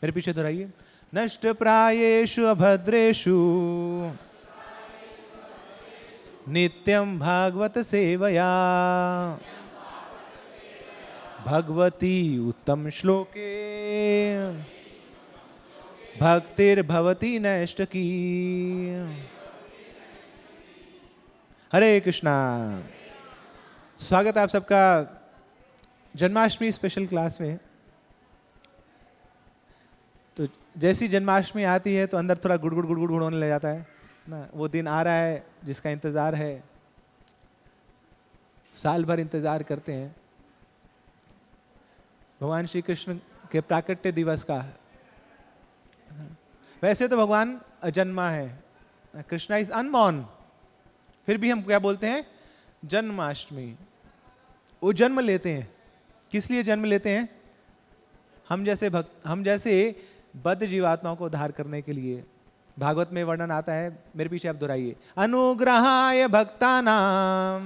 मेरे पीछे दोहराइए। नष्ट प्रायेषु अभद्रेषु नित्यं भागवत सेवया भगवती उत्तम श्लोके भक्तिर्भवती नष्ट की। हरे कृष्णा। स्वागत है आप सबका जन्माष्टमी स्पेशल क्लास में। तो जैसी जन्माष्टमी आती है तो अंदर थोड़ा गुड़गुड़ गुड़गुड़ गुड़ होने लग जाता है ना। वो दिन आ रहा है जिसका इंतजार है, साल भर इंतजार करते हैं भगवान श्री कृष्ण के प्राकट्य दिवस का। वैसे तो भगवान अजन्मा है, कृष्णा इज अनबॉर्न, फिर भी हम क्या बोलते हैं? जन्माष्टमी। वो जन्म लेते हैं। किस लिए जन्म लेते हैं? हम जैसे बद्ध जीवात्माओं को उद्धार करने के लिए। भागवत में वर्णन आता है, मेरे पीछे आप दोहराइए। अनुग्रहाय भक्तानां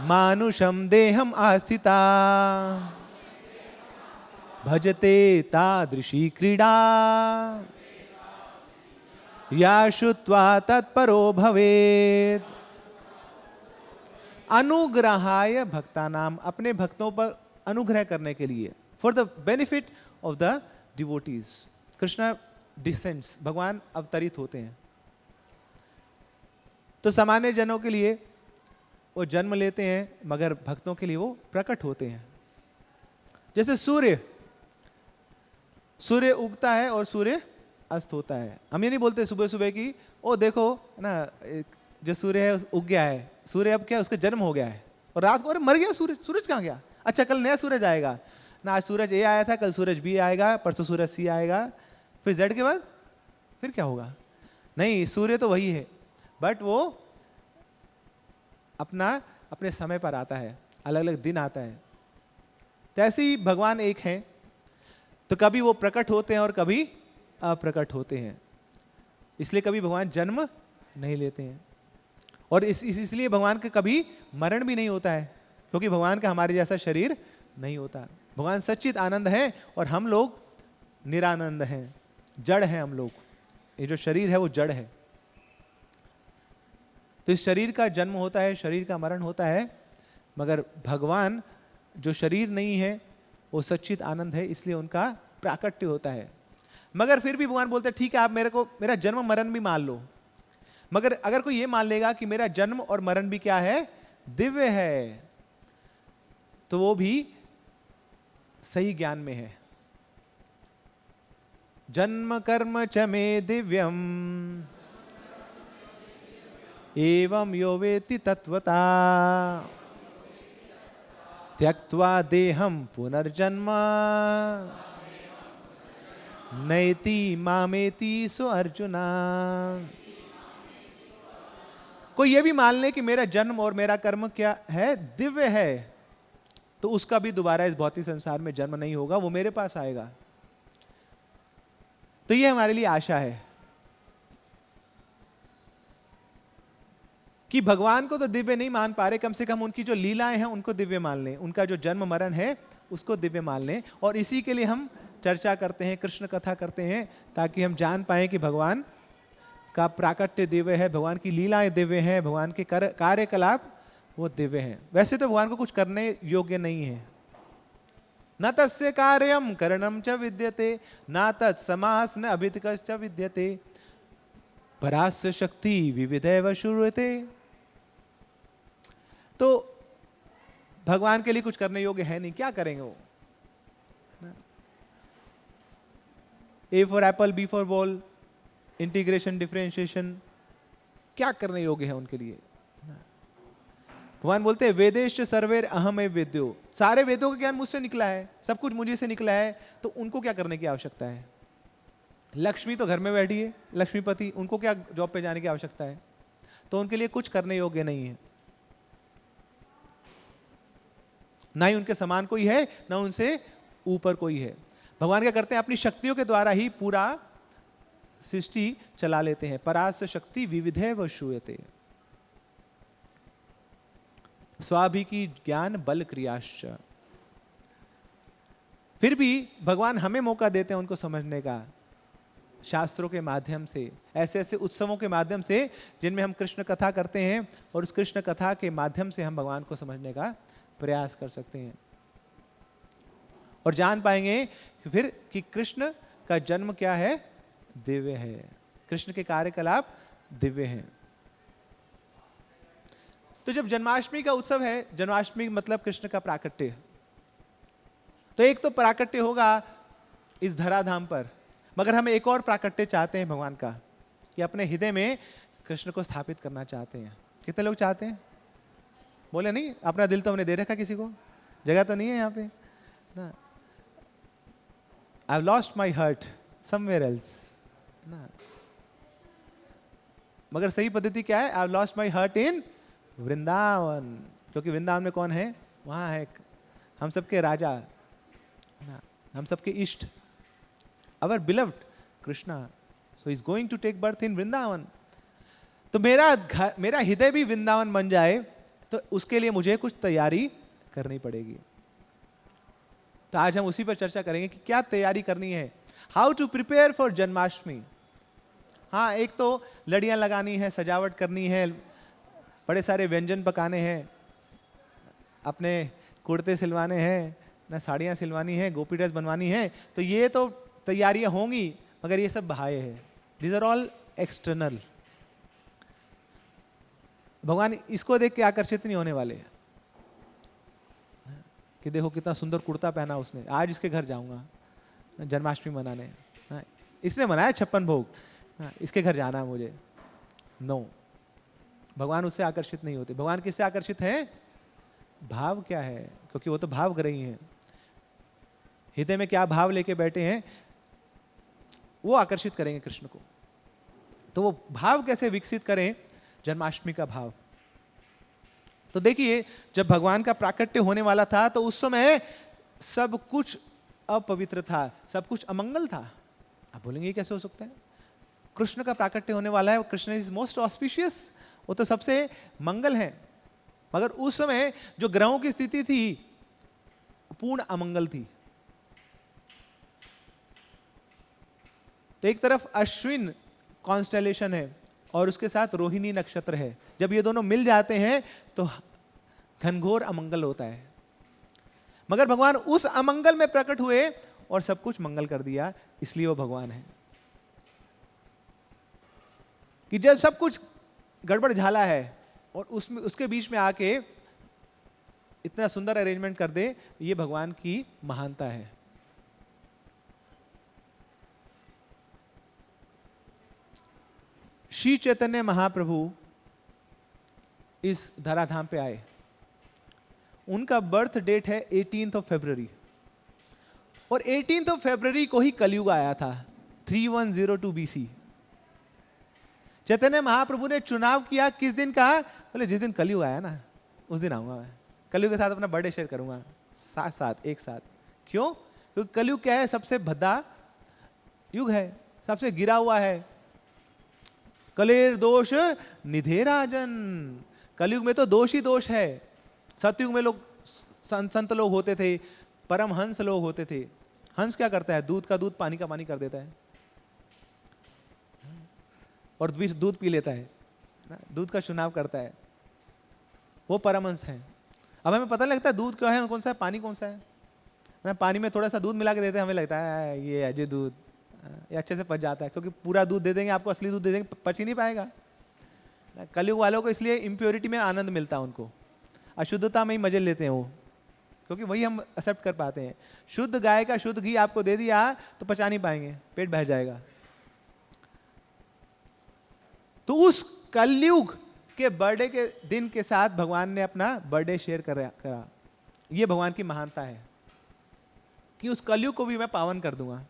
मानुषम देहम आस्थिता भजते तादृशी क्रीडा या श्रुत्वा तत्परो भवेत्। अनुग्रहाय भक्तानाम, अपने भक्तों पर अनुग्रह करने के लिए, for the benefit of the devotees. Krishna descends, भगवान अवतरित होते हैं। तो सामान्य जनों के लिए वो जन्म लेते हैं, मगर भक्तों के लिए वो प्रकट होते हैं। जैसे सूर्य उगता है और सूर्य अस्त होता है। हम ये नहीं बोलते सुबह सुबह की ओ देखो ना, जो सूर्य है उग गया है, सूर्य अब क्या उसका जन्म हो गया है, और रात को अरे मर गया सूरज कहाँ गया, अच्छा कल नया सूरज आएगा ना, आज सूरज ए आया था, कल सूरज बी आएगा, परसों सूरज सी आएगा, फिर जेड के बाद फिर क्या होगा? नहीं, सूर्य तो वही है, बट वो अपने समय पर आता है, अलग अलग दिन आता है। तो ऐसे ही भगवान एक हैं, तो कभी वो प्रकट होते हैं और कभी अप्रकट होते हैं। इसलिए कभी भगवान जन्म नहीं लेते हैं, और इसलिए भगवान का कभी मरण भी नहीं होता है, क्योंकि भगवान का हमारे जैसा शरीर नहीं होता। भगवान सच्चित आनंद है और हम लोग निरानंद हैं, जड़ हैं हम लोग। ये जो शरीर है वो जड़ है। तो इस शरीर का जन्म होता है, शरीर का मरण होता है, मगर भगवान जो शरीर नहीं है वो सच्चित आनंद है, इसलिए उनका प्राकट्य होता है। मगर फिर भी भगवान बोलते हैं ठीक है, आप मेरा जन्म मरण भी मान लो, मगर अगर कोई ये मान लेगा कि मेरा जन्म और मरण भी क्या है? दिव्य है, तो वो भी सही ज्ञान में है। जन्म कर्म च मे दिव्यम एवं यो वेत्ति तत्वता त्यक्त्वा देहम पुनर्जन्म नैति मामेति सो अर्जुना। कोई ये भी मान ले कि मेरा जन्म और मेरा कर्म क्या है? दिव्य है, तो उसका भी दोबारा इस भौतिक संसार में जन्म नहीं होगा, वो मेरे पास आएगा। तो ये हमारे लिए आशा है कि भगवान को तो दिव्य नहीं मान पा रहे, कम से कम उनकी जो लीलाएं हैं उनको दिव्य मान लें, उनका जो जन्म मरण है उसको दिव्य मान लें। और इसी के लिए हम चर्चा करते हैं, कृष्ण कथा करते हैं, ताकि हम जान पाए कि भगवान का प्राकट्य दिव्य है, भगवान की लीलाएं दिव्य हैं, भगवान के कार्यकलाप वो दिव्य हैं। वैसे तो भगवान को कुछ करने योग्य नहीं है। न तस्य कार्यम करणम च विद्यते न तत्समास न अभितकश्च च विद्यते परास्य शक्ति विविधैव श्रूयते। तो भगवान के लिए कुछ करने योग्य है नहीं, क्या करेंगे वो? A for apple, B for ball, integration, differentiation, क्या करने योग्य है उनके लिए? भगवान बोलते हैं वेदेश सर्वेर अहम वेद्यो, सारे वेदों का ज्ञान मुझसे निकला है, सब कुछ मुझे से निकला है, तो उनको क्या करने की आवश्यकता है? लक्ष्मी तो घर में बैठी है, लक्ष्मीपति, उनको क्या जॉब पे जाने की आवश्यकता है? तो उनके लिए कुछ करने योग्य नहीं है, ना ही उनके समान कोई है, ना उनसे ऊपर कोई है। भगवान क्या करते हैं? अपनी शक्तियों के द्वारा ही पूरा सृष्टि चला लेते हैं। परास्य शक्ति विविधैव श्रूयते स्वाभिकी ज्ञान बल क्रियाश्च। फिर भी भगवान हमें मौका देते हैं उनको समझने का, शास्त्रों के माध्यम से, ऐसे ऐसे उत्सवों के माध्यम से जिनमें हम कृष्ण कथा करते हैं, और उस कृष्ण कथा के माध्यम से हम भगवान को समझने का प्रयास कर सकते हैं और जान पाएंगे कि फिर कि कृष्ण का जन्म क्या है, दिव्य है, कृष्ण के कार्यकलाप दिव्य हैं। तो जब जन्माष्टमी का उत्सव है, जन्माष्टमी मतलब कृष्ण का प्राकट्य, तो एक तो प्राकट्य होगा इस धराधाम पर, मगर हम एक और प्राकट्य चाहते हैं भगवान का, कि अपने हृदय में कृष्ण को स्थापित करना चाहते हैं। कितने लोग चाहते हैं? बोले नहीं, अपना दिल तो हमने दे रखा, किसी को जगह तो नहीं है यहाँ पे ना। I've lost my heart somewhere else ना, मगर सही पद्धति क्या है? I've lost my heart in Vrindavan, क्योंकि वृंदावन में कौन है? वहां है हम सबके राजा ना, हम सबके इष्ट, our beloved Krishna, so he's going to take birth in Vrindavan. तो मेरा हृदय भी वृंदावन बन जाए, तो उसके लिए मुझे कुछ तैयारी करनी पड़ेगी। तो आज हम उसी पर चर्चा करेंगे कि क्या तैयारी करनी है, how to prepare for Janmashtami. हाँ, एक तो लड़ियां लगानी है, सजावट करनी है, बड़े सारे व्यंजन पकाने हैं, अपने कुर्ते सिलवाने हैं ना, साड़ियाँ सिलवानी है, गोपी ड्रेस बनवानी है, तो ये तो तैयारियां होंगी, मगर ये सब बाह्य है, दीज आर ऑल एक्सटर्नल। भगवान इसको देख के आकर्षित नहीं होने वाले कि देखो कितना सुंदर कुर्ता पहना उसने, आज इसके घर जाऊंगा जन्माष्टमी मनाने, इसने मनाया 56 भोग, इसके घर जाना है मुझे। नो, भगवान उससे आकर्षित नहीं होते। भगवान किससे आकर्षित है? भाव क्या है, क्योंकि वो तो भाव ग्रही हैं, हृदय में क्या भाव लेके बैठे हैं वो आकर्षित करेंगे कृष्ण को। तो वो भाव कैसे विकसित करें? जन्माष्टमी का भाव। तो देखिए, जब भगवान का प्राकट्य होने वाला था तो उस समय सब कुछ अपवित्र था, सब कुछ अमंगल था। आप बोलेंगे ये कैसे हो सकता है? कृष्ण का प्राकट्य होने वाला है, कृष्ण इज मोस्ट ऑस्पिशियस, वो तो सबसे मंगल है, मगर उस समय जो ग्रहों की स्थिति थी पूर्ण अमंगल थी। तो एक तरफ अश्विन कॉन्स्टेलेशन है और उसके साथ रोहिणी नक्षत्र है, जब ये दोनों मिल जाते हैं तो घनघोर अमंगल होता है। मगर भगवान उस अमंगल में प्रकट हुए और सब कुछ मंगल कर दिया, इसलिए वो भगवान है। कि जब सब कुछ गड़बड़ झाला है और उसमें उसके बीच में आके इतना सुंदर अरेंजमेंट कर दे, ये भगवान की महानता है। श्री चैतन्य महाप्रभु इस धराधाम पे आए, उनका बर्थ डेट है 18 फरवरी, और 18 फरवरी को ही कलयुग आया था, 3102 BC। चैतन्य महाप्रभु ने चुनाव किया किस दिन का? बोले जिस दिन कलयुग आया ना उस दिन आऊंगा मैं, कलयुग के साथ अपना बर्थडे शेयर करूंगा, साथ साथ एक साथ। क्यों? क्योंकि कलयुग क्या है? सबसे भद्दा युग है, सबसे गिरा हुआ है। कलेर दोष निधे राजन, कलयुग में तो दोष ही दोष है। सतयुग में लोग संत लोग होते थे, परम हंस लोग होते थे। हंस क्या करता है? दूध का दूध पानी का पानी कर देता है और दूध पी लेता है, दूध का चुनाव करता है, वो परमहंस है। अब हमें पता नहीं लगता दूध क्या है, कौन सा है, पानी कौन सा है। पानी में थोड़ा सा दूध मिला के देते हैं, हमें लगता है ये अजय दूध, ये अच्छे से पच जाता है, क्योंकि पूरा दूध दे देंगे आपको, असली दूध दे देंगे, पच ही नहीं पाएगा। कलयुग वालों को इसलिए इम्प्योरिटी में आनंद मिलता है, उनको अशुद्धता में ही मजे लेते हैं वो, क्योंकि वही हम एक्सेप्ट कर पाते हैं। शुद्ध गाय का शुद्ध घी आपको दे दिया तो पचा नहीं पाएंगे, पेट बह जाएगा। तो उस कलयुग के बर्थडे के दिन के साथ भगवान ने अपना बर्थडे शेयर करा। ये भगवान की महानता है कि उस कलयुग को भी मैं पावन कर दूंगा।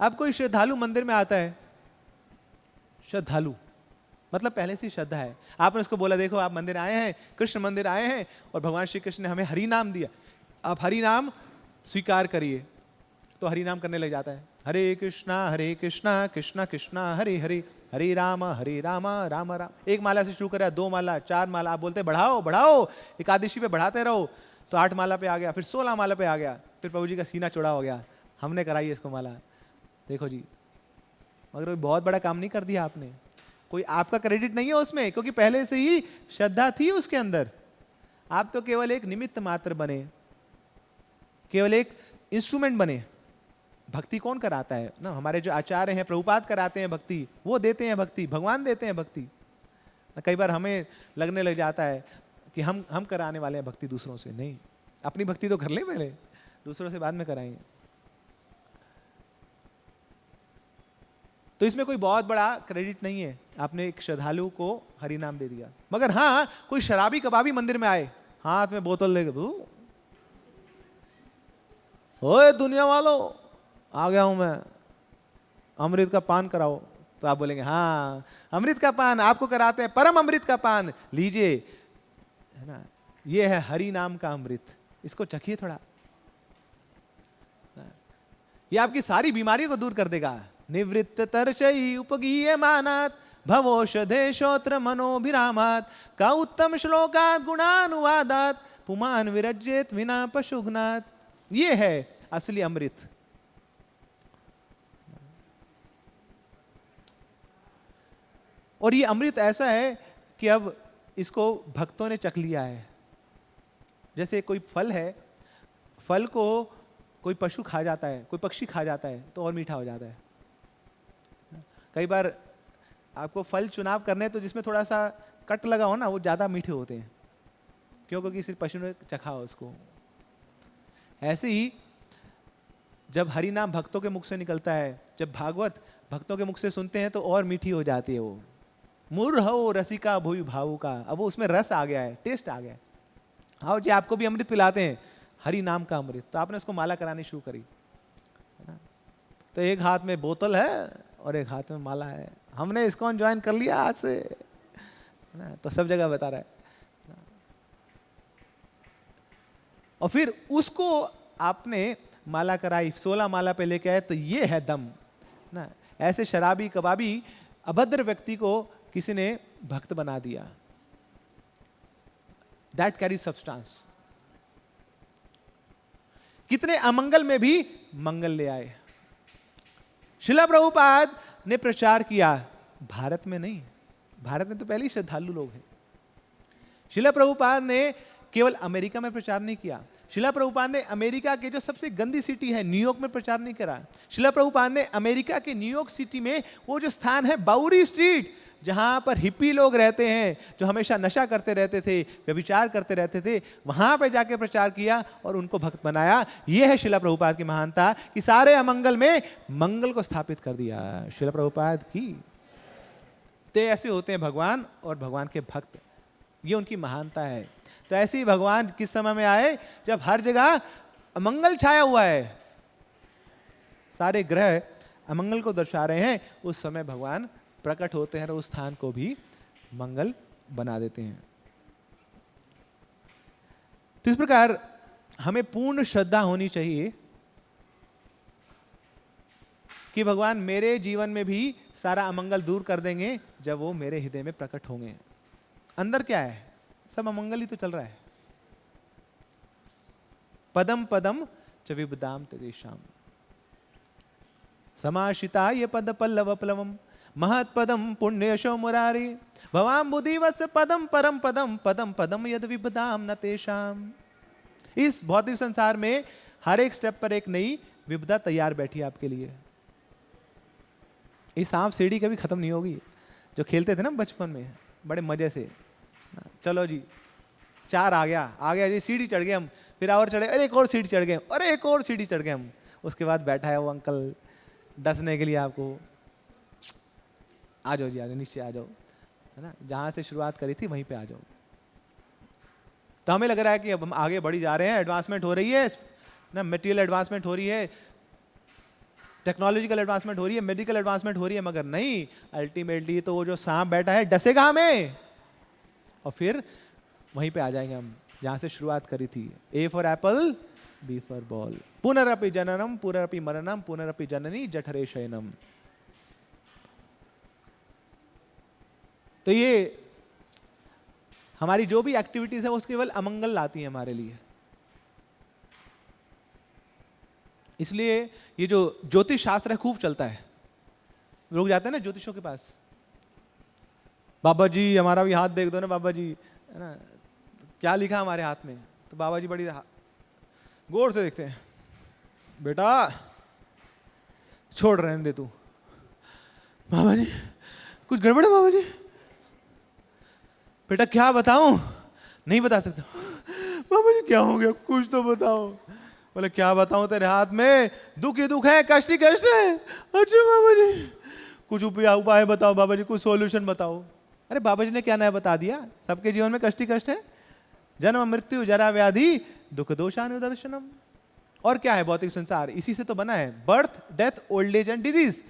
अब कोई श्रद्धालु मंदिर में आता है, श्रद्धालु मतलब पहले से श्रद्धा है, आपने उसको बोला देखो आप मंदिर आए हैं, कृष्ण मंदिर आए हैं और भगवान श्री कृष्ण ने हमें हरि नाम दिया, आप हरि नाम स्वीकार करिए, तो हरि नाम करने लग जाता है। हरे कृष्णा कृष्णा कृष्णा हरे हरे, हरे राम राम राम। एक माला से शुरू करा, 2 माला, 4 माला, आप बोलते बढ़ाओ बढ़ाओ, एकादशी पे बढ़ाते रहो, तो 8 माला पे आ गया, फिर 16 माला पे आ गया, फिर प्रभु जी का सीना चौड़ा हो गया, हमने कराई इसको माला। देखो जी, मगर कोई बहुत बड़ा काम नहीं कर दिया आपने, कोई आपका क्रेडिट नहीं है उसमें, क्योंकि पहले से ही श्रद्धा थी उसके अंदर। आप तो केवल एक निमित्त मात्र बने, केवल एक इंस्ट्रूमेंट बने। भक्ति कौन कराता है ना? हमारे जो आचार्य हैं, प्रभुपाद कराते हैं भक्ति, वो देते हैं भक्ति, भगवान देते हैं भक्ति। कई बार हमें लगने लग जाता है कि हम कराने वाले हैं भक्ति दूसरों से। नहीं, अपनी भक्ति तो कर ले पहले, दूसरों से बाद में कराएंगे। तो इसमें कोई बहुत बड़ा क्रेडिट नहीं है, आपने एक श्रद्धालु को हरि नाम दे दिया। मगर हाँ, कोई शराबी कबाबी मंदिर में आए, हाथ में बोतल लेके, ओए दुनिया वालों, आ गया हूं मैं, अमृत का पान कराओ। तो आप बोलेंगे हाँ, अमृत का पान आपको कराते हैं, परम अमृत का पान लीजिए, है ना, ये है हरि नाम का अमृत, इसको चखिए थोड़ा, ये आपकी सारी बीमारियों को दूर कर देगा। निवृत्त तरशई उपगीय मानात भवोषधे श्रोत्र मनोभिरामात का उत्तम श्लोकात गुणानुवादात पुमान विरज्येत विना पशुघ्नात। ये है असली अमृत। और ये अमृत ऐसा है कि अब इसको भक्तों ने चख लिया है। जैसे कोई फल है, फल को कोई पशु खा जाता है, कोई पक्षी खा जाता है तो और मीठा हो जाता है। कई बार आपको फल चुनाव करने तो जिसमें थोड़ा सा कट लगा हो ना, वो ज्यादा मीठे होते हैं। क्यों? क्योंकि सिर्फ पशु ने चखा हो उसको। ऐसे ही जब हरि नाम भक्तों के मुख से निकलता है, जब भागवत भक्तों के मुख से सुनते हैं तो और मीठी हो जाती है वो। मूर्हो रसिका भुवि भावुका, अब वो उसमें रस आ गया है, टेस्ट आ गया है। आओ जी, आपको भी अमृत पिलाते हैं, हरि नाम का अमृत। तो आपने उसको माला करानी शुरू करी, है ना? तो एक हाथ में बोतल है और एक हाथ में माला है। हमने इसको ज्वाइन कर लिया आज से, है ना? तो सब जगह बता रहा है। और फिर उसको आपने माला कराई, 16 माला पे लेके आए, तो ये है दम ना। ऐसे शराबी कबाबी अभद्र व्यक्ति को किसी ने भक्त बना दिया। That carry substance. कितने अमंगल में भी मंगल ले आए। शिला प्रभुपाद ने प्रचार किया, भारत में नहीं, भारत में तो पहले ही श्रद्धालु लोग हैं। शिला प्रभुपाद ने केवल अमेरिका में प्रचार नहीं किया। शिला प्रभुपाद ने अमेरिका के जो सबसे गंदी सिटी है न्यूयॉर्क में प्रचार नहीं करा। शिला प्रभुपाद ने अमेरिका के न्यूयॉर्क सिटी में वो जो स्थान है बाउरी स्ट्रीट, जहां पर हिप्पी लोग रहते हैं, जो हमेशा नशा करते रहते थे, व्यभिचार करते रहते थे, वहां पे जाके प्रचार किया और उनको भक्त बनाया। यह है शिला प्रभुपाद की महानता, कि सारे अमंगल में मंगल को स्थापित कर दिया। शिला प्रभुपाद की। तो ऐसे होते हैं भगवान और भगवान के भक्त, ये उनकी महानता है। तो ऐसे ही भगवान किस समय में आए? जब हर जगह अमंगल छाया हुआ है, सारे ग्रह अमंगल को दर्शा रहे हैं, उस समय भगवान प्रकट होते हैं और उस स्थान को भी मंगल बना देते हैं। तो इस प्रकार हमें पूर्ण श्रद्धा होनी चाहिए कि भगवान मेरे जीवन में भी सारा अमंगल दूर कर देंगे जब वो मेरे हृदय में प्रकट होंगे। अंदर क्या है? सब अमंगल ही तो चल रहा है। पदम पदम च विबुधाम तदेशाम समाश्रिता ये पद पल्लव प्लवम महत पदम पुण्य यशो मुरारी भवाम बुद्धिवत्स पदम परम पदम पदम पदम यद विबुधाम न तेषाम। इस भौतिक संसार में हर एक स्टेप पर एक नई विपदा तैयार बैठी है आपके लिए। ये सांप सीढ़ी कभी खत्म नहीं होगी, जो खेलते थे ना बचपन में बड़े मजे से। चलो जी 4 आ गया जी, सीढ़ी चढ़ गए हम, फिर और चढ़े, अरे एक और सीढ़ी चढ़ गए, अरे एक और सीढ़ी चढ़ गए हम। उसके बाद बैठा है वो अंकल डसने के लिए आपको, आ जाओ जी, आ जाओ, नीचे आ जाओ, है ना, जहां से शुरुआत करी थी वहीं पे आ जाओ। तो हमें लग रहा है कि अब हम आगे बढ़ी जा रहे हैं, एडवांसमेंट हो रही है ना, मटेरियल एडवांसमेंट हो रही है, टेक्नोलॉजिकल एडवांसमेंट हो रही है, मेडिकल एडवांसमेंट हो रही है, मगर नहीं, अल्टीमेटली तो वो जो सांप बैठा है डसेगा हमें और फिर वहीं पे आ जाएंगे हम जहां से शुरुआत करी थी। A for apple, B for ball, पुनरपि जननम पुनरपि मरणम पुनरपि जननी जठरे शयनम। तो ये हमारी जो भी एक्टिविटीज है वो केवल अमंगल लाती है हमारे लिए। इसलिए ये जो ज्योतिष शास्त्र है खूब चलता है। लोग जाते हैं ना ज्योतिषों के पास, बाबा जी हमारा भी हाथ देख दो ना बाबा जी, है ना, क्या लिखा हमारे हाथ में। तो बाबा जी बड़ी गौर से देखते हैं, बेटा छोड़ रहने दे तू। बाबा जी कुछ गड़बड़ है बाबा जी? बेटा क्या बताऊं? नहीं बता सकता। बाबा जी क्या हो गया, कुछ तो बताओ। बोले क्या बताऊं, तेरे हाथ में दुख ही दुख है, कष्ट ही कष्ट है। अच्छा बाबा जी कुछ उपाय बताओ बाबा जी, कुछ सॉल्यूशन बताओ। अरे बाबा जी ने क्या नया बता दिया, सबके जीवन में कष्ट ही कष्ट है, जन्म मृत्यु जरा व्याधि दुख दोषानुदर्शनम। और क्या है भौतिक संसार, इसी से तो बना है, birth death old age and disease.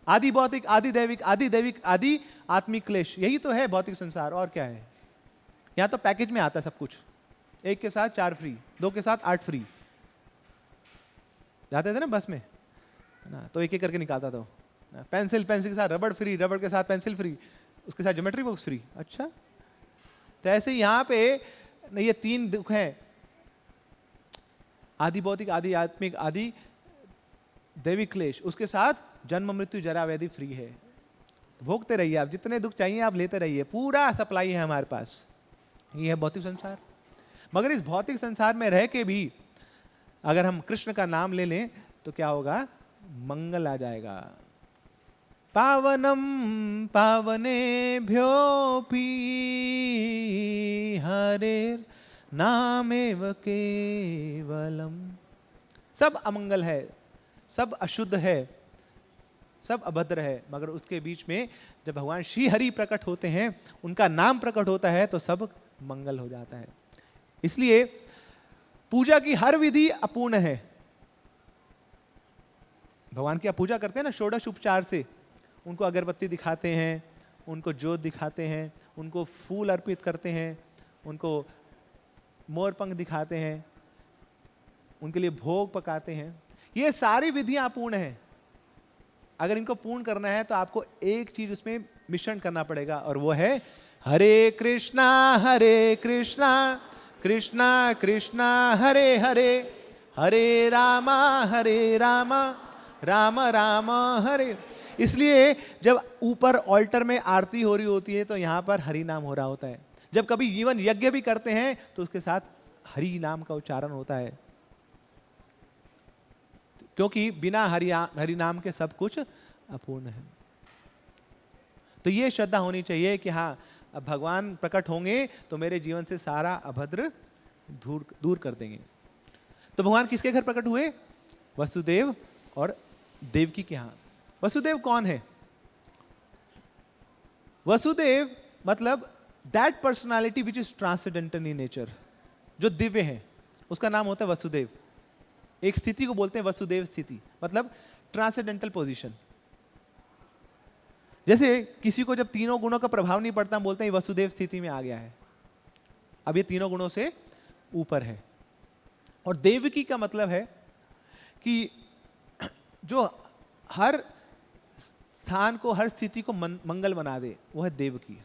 आदि भौतिक आदि दैविक आदि दैविक आदि आत्मिक क्लेश, यही तो है भौतिक संसार। और क्या है, यहां तो पैकेज में आता है सब कुछ, 1 के साथ 4 फ्री, 2 के साथ 8 फ्री। जाते थे ना बस में ना, तो एक एक करके निकालता था। पेंसिल के साथ रबड़ फ्री, रबड़ के साथ पेंसिल फ्री, उसके साथ ज्योमेट्री बॉक्स फ्री। अच्छा, तो ऐसे यहां पे ये 3 दुख हैं, आदि भौतिक आदि आत्मिक आदि दैविक क्लेश, उसके साथ जन्म मृत्यु जरा व्याधि फ्री है। भोगते रहिए आप, जितने दुख चाहिए आप लेते रहिए, पूरा सप्लाई है हमारे पास। ये है भौतिक संसार। मगर इस भौतिक संसार में रह के भी अगर हम कृष्ण का नाम ले लें तो क्या होगा, मंगल आ जाएगा। पावनम पावनेभ्योऽपि हरेर नामेव केवलम। सब अमंगल है, सब अशुद्ध है, सब अभद्र है, मगर उसके बीच में जब भगवान श्री हरि प्रकट होते हैं, उनका नाम प्रकट होता है, तो सब मंगल हो जाता है। इसलिए पूजा की हर विधि अपूर्ण है। भगवान की आप पूजा करते हैं ना षोडश उपचार से, उनको अगरबत्ती दिखाते हैं, उनको जोत दिखाते हैं, उनको फूल अर्पित करते हैं, उनको मोर पंख दिखाते हैं, उनके लिए भोग पकाते हैं। ये सारी विधियां अपूर्ण हैं। अगर इनको पूर्ण करना है तो आपको एक चीज उसमें मिश्रण करना पड़ेगा, और वो है हरे कृष्णा कृष्णा कृष्णा हरे हरे, हरे रामा राम राम हरे। इसलिए जब ऊपर ऑल्टर में आरती हो रही होती है तो यहां पर हरि नाम हो रहा होता है। जब कभी जीवन यज्ञ भी करते हैं तो उसके साथ हरि नाम का उच्चारण होता है, क्योंकि बिना हरि नाम के सब कुछ अपूर्ण है। तो ये श्रद्धा होनी चाहिए कि हाँ, अब भगवान प्रकट होंगे तो मेरे जीवन से सारा अभद्र दूर कर देंगे। तो भगवान किसके घर प्रकट हुए? वसुदेव और देवकी के यहाँ। वसुदेव कौन है? वसुदेव मतलब that personality which is transcendental in nature, जो दिव्य है, उसका नाम होता है वसुदेव। एक स्थिति को बोलते हैं वसुदेव स्थिति, मतलब ट्रांसेंडेंटल पोजीशन। जैसे किसी को जब तीनों गुणों का प्रभाव नहीं पड़ता, हम बोलते हैं वसुदेव स्थिति में आ गया है, अब ये तीनों गुणों से ऊपर है। और देवकी का मतलब है कि जो हर स्थान को, हर स्थिति को मंगल बना दे, वो है देवकी।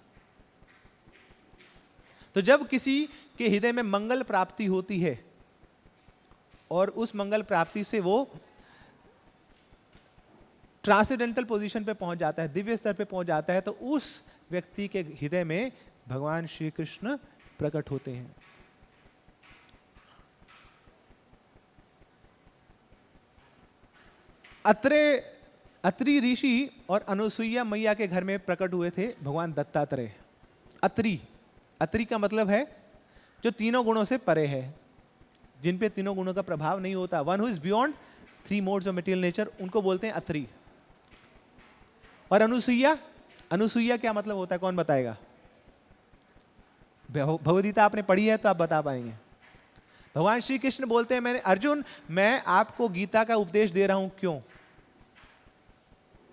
तो जब किसी के हृदय में मंगल प्राप्ति होती है और उस मंगल प्राप्ति से वो ट्रांसेंडेंटल पोजीशन पे पहुंच जाता है, दिव्य स्तर पे पहुंच जाता है, तो उस व्यक्ति के हृदय में भगवान श्री कृष्ण प्रकट होते हैं। अत्रि ऋषि और अनुसुईया मैया के घर में प्रकट हुए थे भगवान दत्तात्रेय। अत्रि का मतलब है जो तीनों गुणों से परे है, जिन पे तीनों गुणों का प्रभाव नहीं होता, one who is beyond 3 modes of material nature, उनको बोलते हैं अत्रि। और अनुसुईया क्या मतलब होता है, कौन बताएगा? भगवद्गीता आपने पढ़ी है तो आप बता पाएंगे। भगवान श्री कृष्ण बोलते हैं, मैंने अर्जुन, मैं आपको गीता का उपदेश दे रहा हूं, क्यों?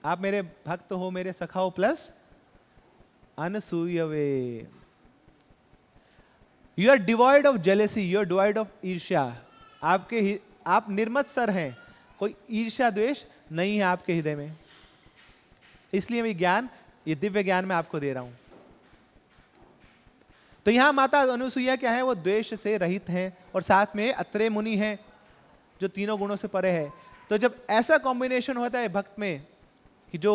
आप मेरे भक्त हो, मेरे सखा हो, प्लस अनसूयवे। You are devoid of jealousy, you are devoid of ईर्ष्या। आप निर्मत्सर हैं, कोई ईर्ष्या द्वेष नहीं है आपके हृदय में। इसलिए मैं ज्ञान, ये दिव्य ज्ञान मैं आपको दे रहा हूं। तो यहां माता अनुसुईया क्या है, वो द्वेष से रहित हैं, और साथ में अत्रेय मुनि हैं जो तीनों गुणों से परे है। तो जब ऐसा कॉम्बिनेशन होता है भक्त में कि जो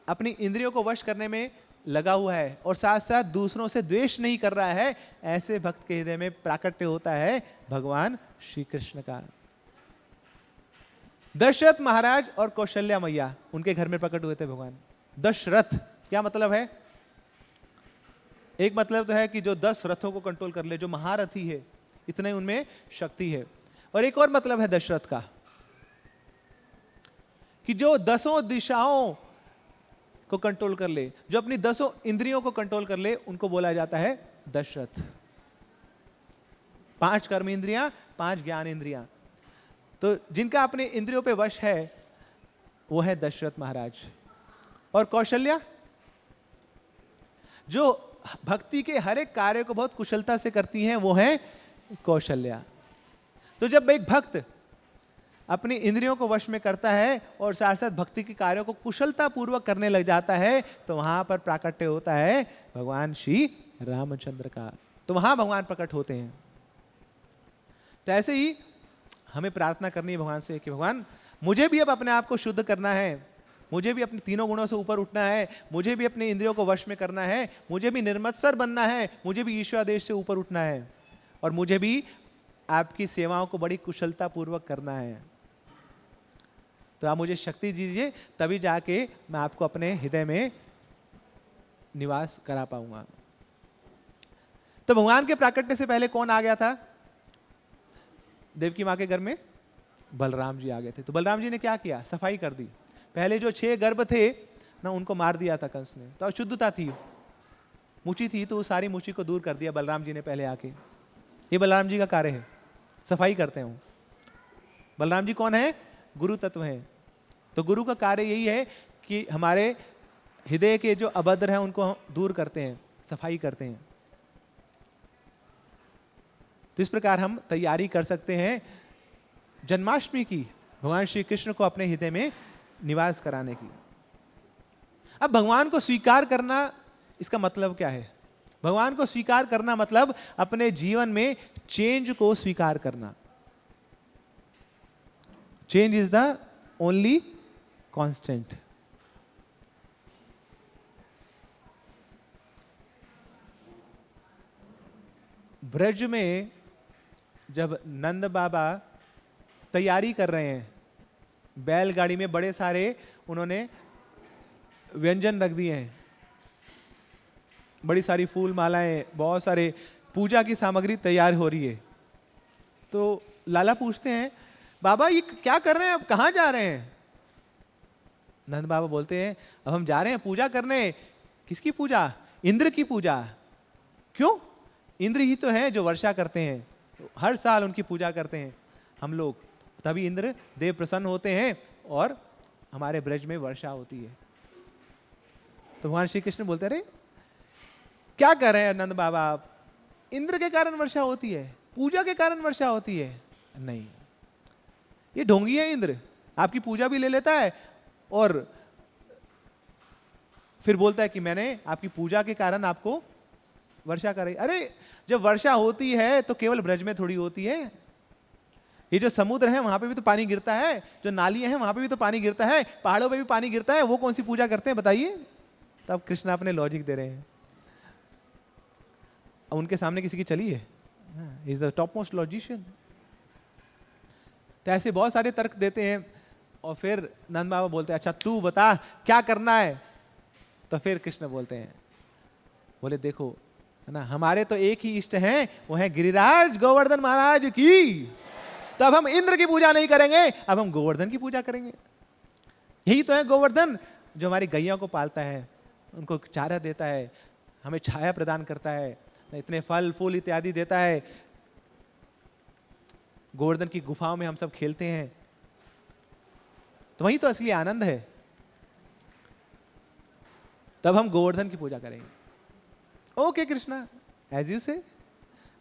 अपनी इंद्रियों को वश करने में लगा हुआ है और साथ साथ दूसरों से द्वेष नहीं कर रहा है, ऐसे भक्त के हृदय में प्राकट्य होता है भगवान श्री कृष्ण का। दशरथ महाराज और कौशल्या मैया उनके घर में प्रकट हुए थे भगवान। दशरथ क्या मतलब है? एक मतलब तो है कि जो 10 रथों को कंट्रोल कर ले, जो महारथी है, इतने उनमें शक्ति है। और एक और मतलब है दशरथ का कि जो 10 दिशाओं को कंट्रोल कर ले, जो अपनी 10 इंद्रियों को कंट्रोल कर ले, उनको बोला जाता है दशरथ। 5 कर्म इंद्रियां, 5 ज्ञान इंद्रियां। तो जिनका अपने इंद्रियों पे वश है वो है दशरथ महाराज। और कौशल्या जो भक्ति के हर एक कार्य को बहुत कुशलता से करती हैं, वो है कौशल्या। तो जब एक भक्त अपनी इंद्रियों को वश में करता है और साथ साथ भक्ति के कार्यों को कुशलता पूर्वक करने लग जाता है, तो वहां पर प्राकट्य होता है भगवान श्री रामचंद्र का। तो वहां भगवान प्रकट होते हैं। तो ऐसे ही हमें प्रार्थना करनी है भगवान से कि भगवान मुझे भी अब अपने आप को शुद्ध करना है, मुझे भी अपने तीनों गुणों से ऊपर उठना है, मुझे भी अपने इंद्रियों को वश में करना है, मुझे भी निर्मत्सर बनना है, मुझे भी ईश्वरादेश से ऊपर उठना है, और मुझे भी आपकी सेवाओं को बड़ी कुशलता पूर्वक करना है। तो आप मुझे शक्ति दीजिए, तभी जाके मैं आपको अपने हृदय में निवास करा पाऊंगा। तो भगवान के प्राकट्य से पहले कौन आ गया था देवकी मां के घर में? बलराम जी आ गए थे। तो बलराम जी ने क्या किया? सफाई कर दी। पहले जो 6 गर्भ थे ना, उनको मार दिया था कंस ने। तो अशुद्धता थी, मुची थी, तो सारी मुची को दूर कर दिया बलराम जी ने पहले आके। ये बलराम जी का कार्य है, सफाई करते हैं। बलराम जी कौन है? गुरु तत्व हैं। तो गुरु का कार्य यही है कि हमारे हृदय के जो अभद्र हैं उनको दूर करते हैं, सफाई करते हैं। तो इस प्रकार हम तैयारी कर सकते हैं जन्माष्टमी की, भगवान श्री कृष्ण को अपने हृदय में निवास कराने की। अब भगवान को स्वीकार करना, इसका मतलब क्या है? भगवान को स्वीकार करना मतलब अपने जीवन में चेंज को स्वीकार करना। Change is the only constant. Braj में जब नंद बाबा तैयारी कर रहे हैं, बैलगाड़ी में बड़े सारे उन्होंने व्यंजन रख दिए हैं, बड़ी सारी फूल मालाएं, बहुत सारे पूजा की सामग्री तैयार हो रही है। तो लाला पूछते हैं, बाबा ये क्या कर रहे हैं, अब कहाँ जा रहे हैं? नंद बाबा बोलते हैं, अब हम जा रहे हैं पूजा करने। किसकी पूजा? इंद्र की पूजा। क्यों? इंद्र ही तो हैं जो वर्षा करते हैं, तो हर साल उनकी पूजा करते हैं हम लोग, तभी इंद्र देव प्रसन्न होते हैं और हमारे ब्रज में वर्षा होती है। तो भगवान श्री कृष्ण बोलते, अरे क्या कर रहे हैं नंद बाबा आप? इंद्र के कारण वर्षा होती है, पूजा के कारण वर्षा होती है? नहीं, ये ढोंगी है इंद्र, आपकी पूजा भी ले लेता है और फिर बोलता है कि मैंने आपकी पूजा के कारण आपको वर्षा कराई। अरे जब वर्षा होती है तो केवल ब्रज में थोड़ी होती है, ये जो समुद्र है वहां पे भी तो पानी गिरता है, जो नालियां हैं वहां पे भी तो पानी गिरता है, पहाड़ों पे भी पानी गिरता है, वो कौन सी पूजा करते हैं बताइए? तब कृष्ण अपने लॉजिक दे रहे हैं। अब उनके सामने किसी की चली है? Is the top most logician. तो ऐसे बहुत सारे तर्क देते हैं और फिर नंद बाबा बोलते हैं, अच्छा तू बता क्या करना है? तो फिर कृष्ण बोलते हैं, बोले देखो है ना, हमारे तो एक ही इष्ट हैं, वो है गिरिराज गोवर्धन महाराज की। तो अब हम इंद्र की पूजा नहीं करेंगे, अब हम गोवर्धन की पूजा करेंगे। यही तो है गोवर्धन, जो हमारी गैया को पालता है, उनको चारा देता है, हमें छाया प्रदान करता है, इतने फल फूल इत्यादि देता है। गोवर्धन की गुफाओं में हम सब खेलते हैं, तो वही तो असली आनंद है। तब हम गोवर्धन की पूजा करेंगे। ओके कृष्णा, एज यू से,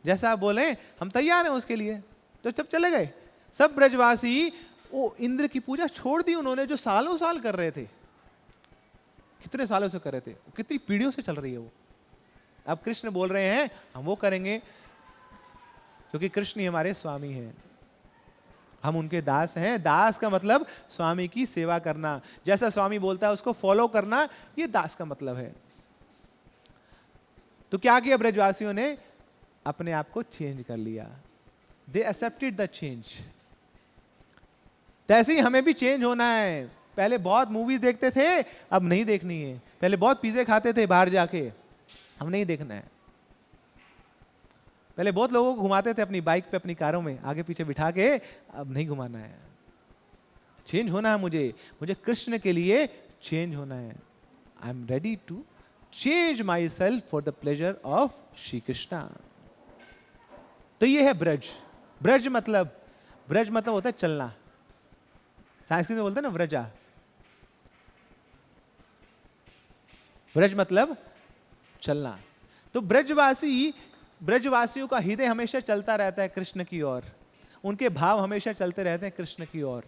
जैसा आप बोले हम तैयार हैं उसके लिए। तो जब चले गए सब ब्रजवासी, वो इंद्र की पूजा छोड़ दी उन्होंने, जो सालों साल कर रहे थे, कितने सालों से कर रहे थे, कितनी पीढ़ियों से चल रही है वो। अब कृष्ण बोल रहे हैं हम वो करेंगे क्योंकि कृष्ण ही हमारे स्वामी हैं। हम उनके दास हैं। दास का मतलब स्वामी की सेवा करना, जैसा स्वामी बोलता है उसको फॉलो करना, ये दास का मतलब है। तो क्या किया ब्रजवासियों ने? अपने आप को चेंज कर लिया। They accepted the change. तैसे ही हमें भी चेंज होना है। पहले बहुत मूवीज देखते थे, अब नहीं देखनी है। पहले बहुत पिज्जे खाते थे बाहर जाके, अब नहीं देखना है। पहले बहुत लोगों को घुमाते थे अपनी बाइक पे, अपनी कारों में आगे पीछे बिठा के, अब नहीं घुमाना है। चेंज होना है मुझे कृष्ण के लिए चेंज होना है। I am ready to change myself for the pleasure of Shri Krishna. तो ये है ब्रज। ब्रज मतलब होता है चलना। संस्कृत में बोलते हैं ना व्रजा। ब्रज मतलब चलना। तो ब्रजवासियों का हृदय हमेशा चलता रहता है कृष्ण की ओर। उनके भाव हमेशा चलते रहते हैं कृष्ण की ओर।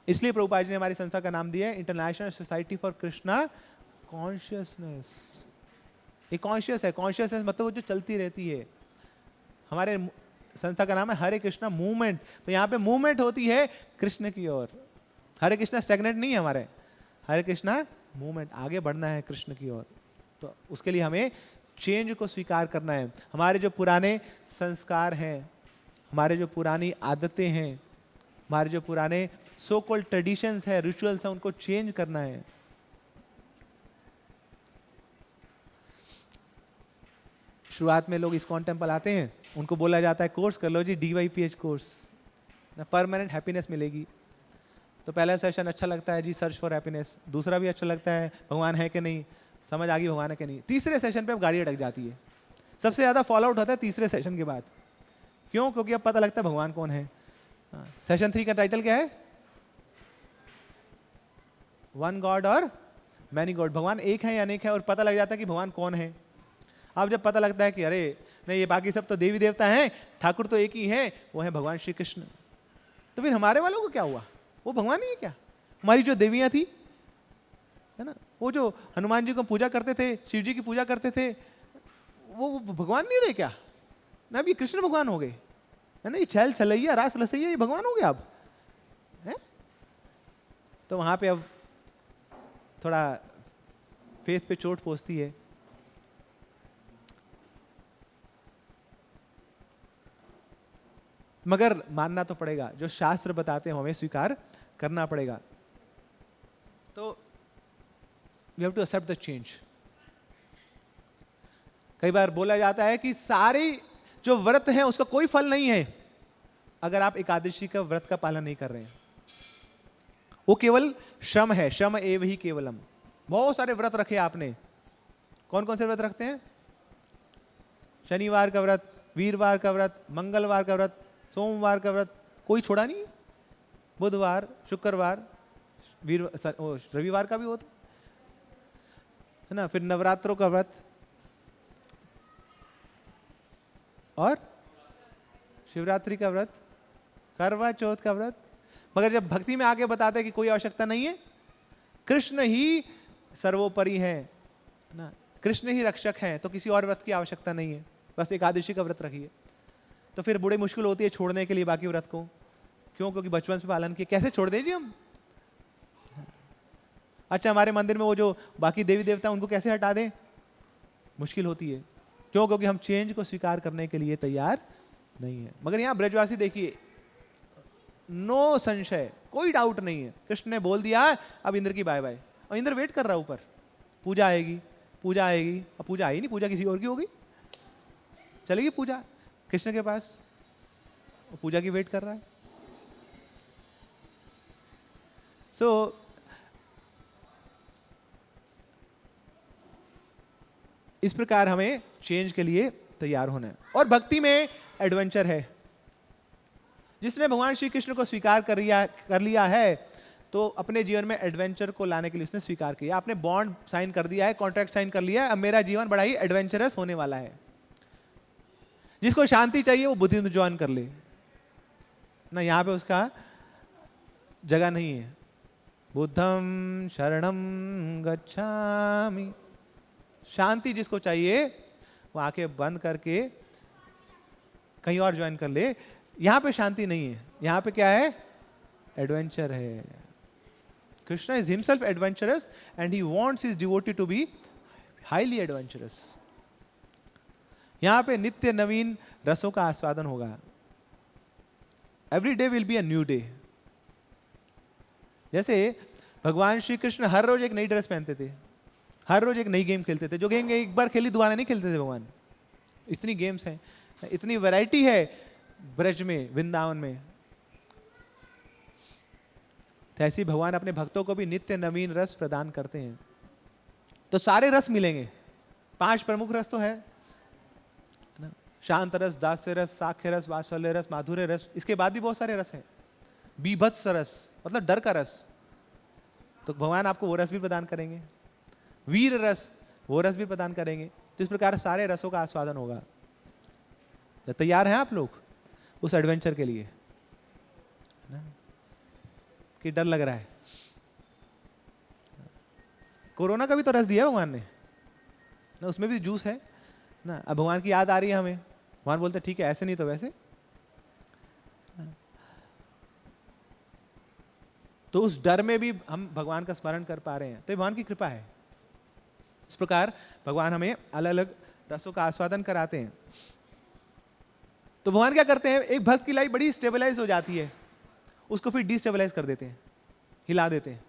इसलिए प्रभुपाद जी ने हमारी संस्था का नाम दिया है international society for Krishna consciousness. ये कॉन्शियस है। कॉन्शियसनेस मतलब वो जो चलती रहती है। हमारे संस्था का नाम है हरे कृष्णा मूवमेंट। तो यहाँ पे मूवमेंट होती है कृष्ण की ओर। हरे कृष्णा स्टैग्नेंट नहीं है हमारे, हरे कृष्णा मूवमेंट, आगे बढ़ना है कृष्ण की ओर। तो उसके लिए हमें चेंज को स्वीकार करना है। हमारे जो पुराने संस्कार हैं, हमारे जो पुरानी आदतें हैं, हमारे जो पुराने सो कॉल्ड ट्रेडिशंस है, रिचुअल्स हैं, उनको चेंज करना है। शुरुआत में लोग इस्कॉन टेम्पल आते हैं, उनको बोला जाता है कोर्स कर लो जी, DYPH कोर्स, परमानेंट हैप्पीनेस मिलेगी। तो पहला सेशन अच्छा लगता है जी, सर्च फॉर हैप्पीनेस। दूसरा भी अच्छा लगता है, भगवान है कि नहीं, समझ आ गई भगवान है कि नहीं। तीसरे सेशन पे अब गाड़ी अटक जाती है। सबसे ज्यादा फॉल आउट होता है तीसरे सेशन के बाद। क्यों? क्योंकि अब पता लगता है भगवान कौन है। सेशन 3 का टाइटल क्या है? वन गॉड और मैनी गॉड। भगवान एक है या अनेक है, और पता लग जाता है कि भगवान कौन है। अब जब पता लगता है कि अरे नहीं, ये बाकी सब तो देवी देवता हैं, ठाकुर तो एक ही है, वो है भगवान श्री कृष्ण, तो फिर हमारे वालों को क्या हुआ? वो भगवान ही है क्या? हमारी जो देवियां थी, है ना, वो जो हनुमान जी को पूजा करते थे, शिव जी की पूजा करते थे, वो भगवान नहीं रहे क्या? ना, अब ये कृष्ण भगवान हो गए, है ना। ये छल छलैया रास रसैया ये भगवान हो गया अब, है? तो वहां पे अब थोड़ा फेथ पे चोट पहुंचती है। मगर मानना तो पड़ेगा, जो शास्त्र बताते हैं हमें स्वीकार करना पड़ेगा। तो we have to accept the change. कई बार बोला जाता है कि सारे जो व्रत हैं उसका कोई फल नहीं है अगर आप एकादशी का व्रत का पालन नहीं कर रहे हैं। वो केवल श्रम है, श्रम एव ही केवलम। बहुत सारे व्रत रखे आपने। कौन कौन से व्रत रखते हैं? शनिवार का व्रत, वीरवार का व्रत, मंगलवार का व्रत, सोमवार का व्रत, कोई छोड़ा नहीं। बुधवार, शुक्रवार, रविवार का भी होता है ना। फिर नवरात्रों का व्रत और शिवरात्रि का व्रत, करवा चौथ का व्रत। मगर जब भक्ति में आगे बताते हैं कि कोई आवश्यकता नहीं है, कृष्ण ही सर्वोपरि है ना, कृष्ण ही रक्षक है, तो किसी और व्रत की आवश्यकता नहीं है, बस एकादशी का व्रत रखिए। तो फिर बड़ी मुश्किल होती है छोड़ने के लिए बाकी व्रत को। क्यों? क्योंकि बचपन से पालन किए, कैसे छोड़ दें जी हम? अच्छा, हमारे मंदिर में वो जो बाकी देवी देवता उनको कैसे हटा दें? मुश्किल होती है। क्यों? क्योंकि हम चेंज को स्वीकार करने के लिए तैयार नहीं है। मगर यहाँ ब्रजवासी देखिए, नो संशय, कोई डाउट नहीं है, कृष्ण ने बोल दिया अब इंद्र की बाय बाय। और इंद्र वेट कर रहा है ऊपर, पूजा आएगी, पूजा आएगी। अब पूजा आई नहीं, पूजा किसी और की होगी, चलेगी पूजा कृष्ण के पास, पूजा की वेट कर रहा है। सो इस प्रकार हमें चेंज के लिए तैयार होना है। और भक्ति में एडवेंचर है। जिसने भगवान श्री कृष्ण को स्वीकार कर लिया है, तो अपने जीवन में एडवेंचर को लाने के लिए उसने स्वीकार किया। आपने बॉन्ड साइन कर दिया है, कॉन्ट्रैक्ट साइन कर लिया है, अब मेरा जीवन बड़ा ही एडवेंचरस होने वाला है। जिसको शांति चाहिए वो बुद्धिज्म ज्वाइन कर ले ना, यहाँ पे उसका जगह नहीं है। बुद्धम शरणम गच्छामि। शांति जिसको चाहिए वो आंखें बंद करके कहीं और ज्वाइन कर ले। यहां पे शांति नहीं है, यहां पे क्या है? एडवेंचर है। Krishna is himself adventurous and he wants his devotee to be highly adventurous. यहां पे नित्य नवीन रसों का आस्वादन होगा। Every day will be a new day. जैसे भगवान श्री कृष्ण हर रोज एक नई ड्रेस पहनते थे, हर रोज एक नई गेम खेलते थे। जो गेम एक बार खेली दोबारा नहीं खेलते थे भगवान। इतनी गेम्स हैं, इतनी वैरायटी है ब्रज में, वृंदावन में। तो ऐसे भगवान अपने भक्तों को भी नित्य नवीन रस प्रदान करते हैं। तो सारे रस मिलेंगे। 5 प्रमुख रस तो है ना, शांत रस, दास्य रस, साख्य रस, वात्सल्य रस, माधुर्य रस। इसके बाद भी बहुत सारे रस हैं। बीभत्स रस मतलब डर का रस, तो भगवान आपको वो रस भी प्रदान करेंगे। वीर रस, वो रस भी प्रदान करेंगे। तो इस प्रकार सारे रसों का आस्वादन होगा। तो तैयार हैं आप लोग उस एडवेंचर के लिए ना? कि डर लग रहा है? कोरोना का भी तो रस दिया भगवान ने ना, उसमें भी जूस है ना। अब भगवान की याद आ रही है हमें, भगवान बोलते ठीक है ऐसे नहीं तो वैसे। तो उस डर में भी हम भगवान का स्मरण कर पा रहे हैं, तो ये भगवान की कृपा है। इस प्रकार भगवान हमें अलग अलग रसों का आस्वादन कराते हैं। तो भगवान क्या करते हैं, एक भक्त की लाइफ बड़ी स्टेबलाइज हो जाती है, उसको फिर डिस्टेबलाइज कर देते हैं, हिला देते हैं,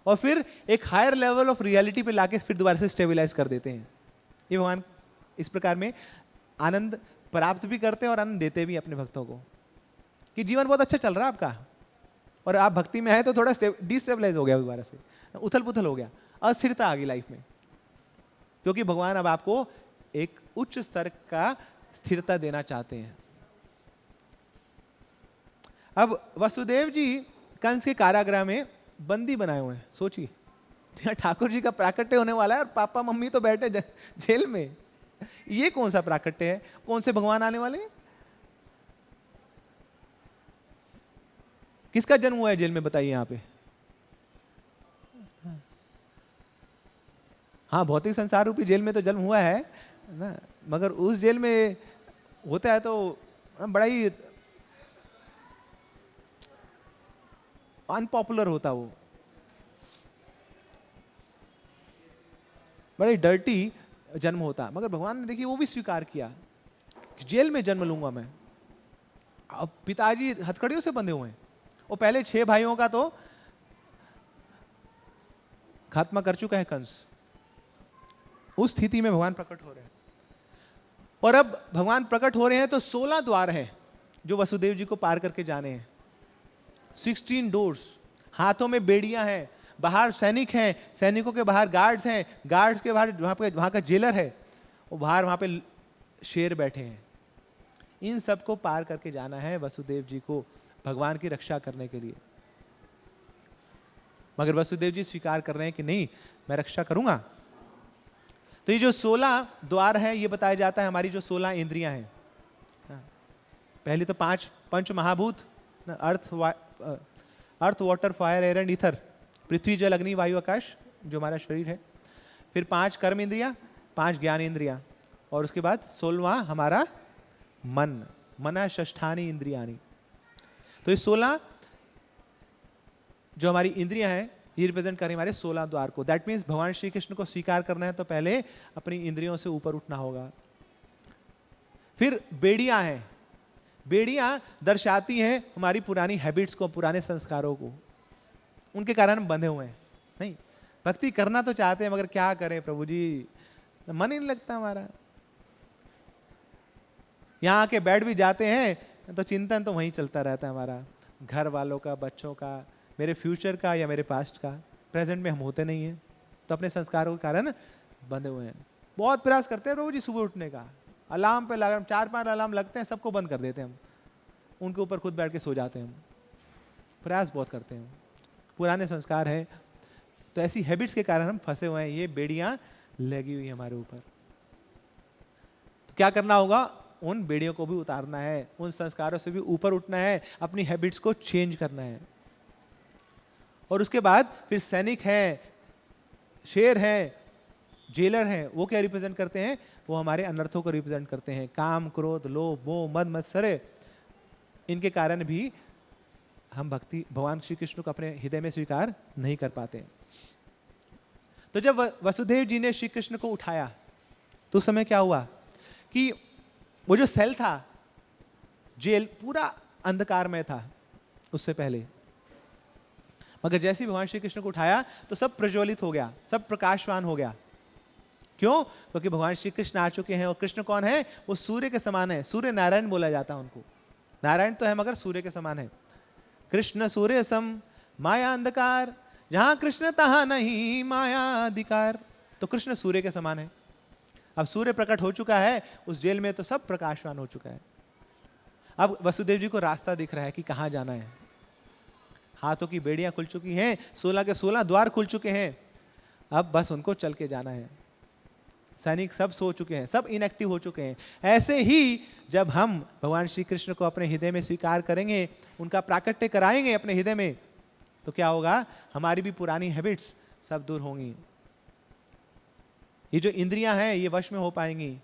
और फिर एक हायर लेवल ऑफ रियलिटी पे लाके फिर दोबारा से स्टेबलाइज कर देते हैं। ये भगवान इस प्रकार में आनंद प्राप्त भी करते हैं और आनंद देते भी अपने भक्तों को, कि जीवन बहुत अच्छा चल रहा है आपका और आप भक्ति में है तो थोड़ा डिस्टेबलाइज हो गया, दोबारा से उथल पुथल हो गया, अस्थिरता आ गई लाइफ में, क्योंकि भगवान अब आपको एक उच्च स्तर का स्थिरता देना चाहते हैं। अब वसुदेव जी कंस के कारागृह में बंदी बनाए हुए हैं। सोचिए, यहाँ ठाकुर जी का प्राकट्य होने वाला है और पापा मम्मी तो बैठे जेल में। ये कौन सा प्राकट्य है? कौन से भगवान आने वाले हैं? किसका जन्म हुआ है जेल में, बताइए यहाँ पे? हाँ, भौतिक संसार रूपी जेल में तो जन्म हुआ है ना, मगर उस जेल में होता है तो बड़ा ही अनपॉपुलर होता, वो बड़ी डर्टी जन्म होता। मगर भगवान ने देखिए वो भी स्वीकार किया कि जेल में जन्म लूंगा मैं। अब पिताजी हथकड़ियों से बंधे हुए हैं, वो पहले 6 भाइयों का तो खात्मा कर चुका है कंस। उस स्थिति में भगवान प्रकट हो रहे हैं, और अब भगवान प्रकट हो रहे हैं तो 16 द्वार हैं जो वसुदेव जी को पार करके जाने हैं। 16 डोर्स, हाथों में बेड़ियां हैं, बाहर सैनिक हैं, सैनिकों के बाहर गार्ड्स हैं, गार्ड्स के बाहर वहां का जेलर है, वो बाहर वहां पे शेर बैठे हैं। इन सबको पार करके जाना है वसुदेव जी को भगवान की रक्षा करने के लिए। मगर वसुदेव जी स्वीकार कर रहे हैं कि नहीं, मैं रक्षा करूंगा। तो ये जो 16 द्वार है, ये बताया जाता है हमारी जो 16 इंद्रियां हैं। पहली तो 5 पंच महाभूत, earth water fire air and ether, पृथ्वी जल अग्नि वायु आकाश, जो हमारा शरीर है। फिर 5 कर्म इंद्रियां, 5 ज्ञान इंद्रियां, और उसके बाद 16वां हमारा मन, मना षष्ठानी इंद्रियानी। तो ये 16 जो हमारी इंद्रियां हैं, ये रिप्रेजेंट करें हमारे 16 द्वार को। दैट मीन्स भगवान श्री कृष्ण को स्वीकार करना है तो पहले अपनी इंद्रियों से ऊपर उठना होगा। फिर बेड़ियां हैं, बेड़ियां दर्शाती हैं हमारी पुरानी हैबिट्स को, पुराने संस्कारों को, उनके कारण हम बंधे हुए हैं। नहीं, भक्ति करना तो चाहते हैं मगर क्या करें प्रभु जी, मन ही नहीं लगता हमारा। यहाँ आके बैठ भी जाते हैं तो चिंतन तो वहीं चलता रहता है हमारा, घर वालों का, बच्चों का, मेरे फ्यूचर का या मेरे पास्ट का। प्रेजेंट में हम होते नहीं हैं, तो अपने संस्कारों के कारण बंधे हुए हैं। बहुत प्रयास करते हैं रोज ही सुबह उठने का, अलार्म पे लगा 4-5 अलार्म लगते हैं, सबको बंद कर देते हैं हम, उनके ऊपर खुद बैठ के सो जाते हैं हम। प्रयास बहुत करते हैं, पुराने संस्कार हैं, तो ऐसी हैबिट्स के कारण हम फंसे हुए हैं। ये बेड़ियां लगी हुई हमारे ऊपर। तो क्या करना होगा, उन बेड़ियों को भी उतारना है, उन संस्कारों से भी ऊपर उठना है, अपनी हैबिट्स को चेंज करना है। और उसके बाद फिर सैनिक हैं, शेर हैं, जेलर हैं, वो क्या रिप्रेजेंट करते हैं, वो हमारे अनर्थों को रिप्रेजेंट करते हैं। काम, क्रोध, लोभ, मोह, मद, मत्सर्य, इनके कारण भी हम भक्ति भगवान श्री कृष्ण को अपने हृदय में स्वीकार नहीं कर पाते। तो जब वसुदेव जी ने श्री कृष्ण को उठाया तो उस समय क्या हुआ कि वो जो सेल था, जेल पूरा अंधकार में था उससे पहले, मगर जैसे ही भगवान श्री कृष्ण को उठाया तो सब प्रज्वलित हो गया, सब प्रकाशवान हो गया। क्यों? क्योंकि भगवान श्री कृष्ण आ चुके हैं। और कृष्ण कौन है? वो सूर्य के समान है, सूर्य नारायण बोला जाता है उनको। नारायण तो है मगर सूर्य के समान है। कृष्ण सूर्य सम माया अंधकार, जहां कृष्ण तहां नहीं माया अधिकार। तो कृष्ण सूर्य के समान है। अब सूर्य प्रकट हो चुका है उस जेल में, तो सब प्रकाशवान हो चुका है। अब वसुदेव जी को रास्ता दिख रहा है कि कहां जाना है। हाथों की बेड़ियां खुल चुकी हैं, 16 के 16 द्वार खुल चुके हैं। अब बस उनको चल के जाना है। सैनिक सब सो चुके हैं, सब इनएक्टिव हो चुके हैं। ऐसे ही जब हम भगवान श्री कृष्ण को अपने हृदय में स्वीकार करेंगे, उनका प्राकट्य कराएंगे अपने हृदय में, तो क्या होगा? हमारी भी पुरानी हैबिट्स सब दूर होंगी। ये जो इंद्रियां हैं ये वश में हो पाएंगी,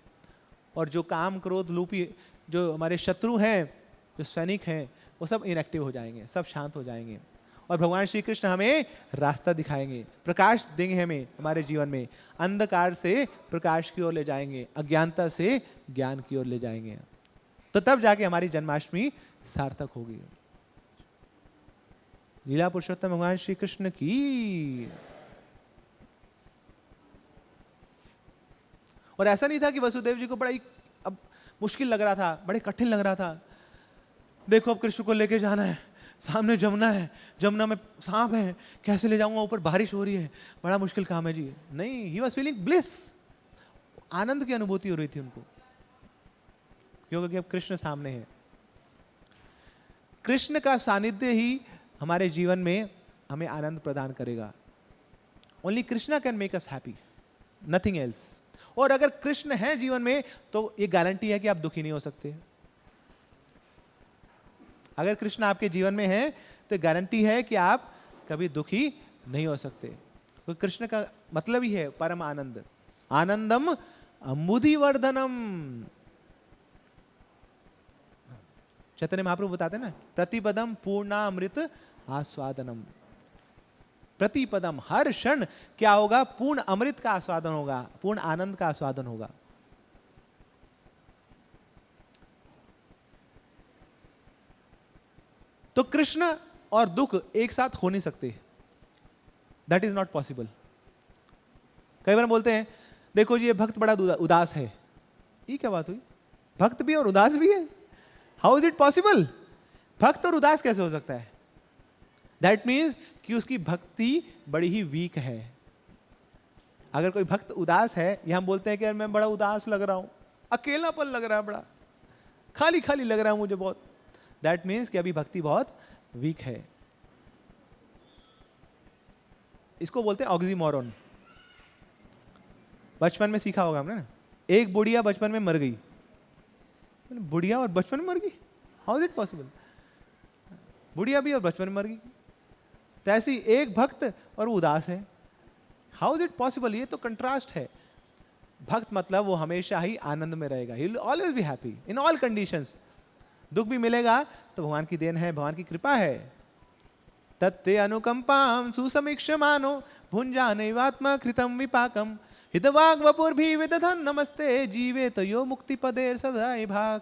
और जो काम क्रोध लोभी जो हमारे शत्रु हैं, जो सैनिक हैं, वो सब इनएक्टिव हो जाएंगे, सब शांत हो जाएंगे। और भगवान श्री कृष्ण हमें रास्ता दिखाएंगे, प्रकाश देंगे हमें हमारे जीवन में, अंधकार से प्रकाश की ओर ले जाएंगे, अज्ञानता से ज्ञान की ओर ले जाएंगे। तो तब जाके हमारी जन्माष्टमी सार्थक होगी। लीला पुरुषोत्तम भगवान श्री कृष्ण की। और ऐसा नहीं था कि वसुदेव जी को बड़ा ही अब मुश्किल लग रहा था, बड़े कठिन लग रहा था। देखो अब कृष्ण को लेके जाना है, सामने जमुना है, जमुना में सांप है, कैसे ले जाऊंगा, ऊपर बारिश हो रही है, बड़ा मुश्किल काम है जी। नहीं, ही वॉज फीलिंग ब्लिस, आनंद की अनुभूति हो रही थी उनको, क्योंकि अब कृष्ण सामने है। कृष्ण का सानिध्य ही हमारे जीवन में हमें आनंद प्रदान करेगा। Only Krishna can make us happy, nothing else. और अगर कृष्ण है जीवन में तो ये गारंटी है कि आप दुखी नहीं हो सकते। अगर कृष्ण आपके जीवन में है तो गारंटी है कि आप कभी दुखी नहीं हो सकते। तो कृष्ण का मतलब ही है परम आनंद, आनंदम अम्बुधिवर्धनम। चैतन्य महाप्रभु बताते हैं ना, प्रतिपदम पूर्णामृत आस्वादनम। प्रतिपदम, हर क्षण क्या होगा? पूर्ण अमृत का आस्वादन होगा, पूर्ण आनंद का आस्वादन होगा। तो कृष्ण और दुख एक साथ हो नहीं सकते, दैट इज नॉट पॉसिबल। कई बार बोलते हैं देखो जी ये भक्त बड़ा उदास है। ये क्या बात हुई? भक्त भी और उदास भी है? How is it possible? भक्त और उदास कैसे हो सकता है? दैट मीन्स कि उसकी भक्ति बड़ी ही वीक है। अगर कोई भक्त उदास है, या हम बोलते हैं कि यार मैं बड़ा उदास लग रहा हूं, अकेलापन लग रहा है, बड़ा खाली खाली लग रहा है मुझे बहुत, दैट मीन्स कि अभी भक्ति बहुत वीक है। इसको बोलते हैं ऑक्सीमोरन। बचपन में सीखा होगा हमने ना, एक बुढ़िया बचपन में मर गई। बुढ़िया और बचपन में मर गई, हाउ इज इट पॉसिबल? बुढ़िया भी और बचपन में मर गई। तो ऐसी एक भक्त और वो उदास है, हाउ इज इट पॉसिबल? ये तो कंट्रास्ट है। भक्त मतलब वो हमेशा ही आनंद में रहेगा, he will always be happy in all conditions. दुख भी मिलेगा तो भगवान की देन है, भगवान की कृपा है। तत्ते अनुकंपाम सुसमीक्षमानो भुंजानैवात्मा कृतं विपाकम हितवाग वपुर्भि विदधन नमस्ते जीवे तो यो मुक्ति पदेर सदाई भाग।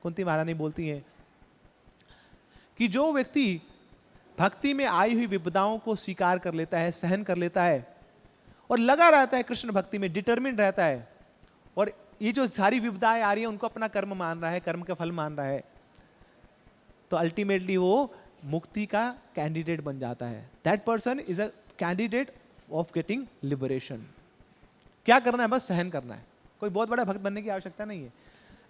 कुंती महारानी बोलती हैं कि जो व्यक्ति भक्ति में आई हुई विपदाओं को स्वीकार कर लेता है, सहन कर लेता है और लगा रहता है कृष्ण भक्ति में, डिटरमिन्ड रहता है, और ये जो सारी विपदाएं आ रही है उनको अपना कर्म मान रहा है, कर्म का फल मान रहा है, तो अल्टीमेटली वो मुक्ति का कैंडिडेट बन जाता है। That person is a candidate of getting liberation. क्या करना है? बस सहन करना है। कोई बहुत बड़ा भक्त बनने की आवश्यकता नहीं है।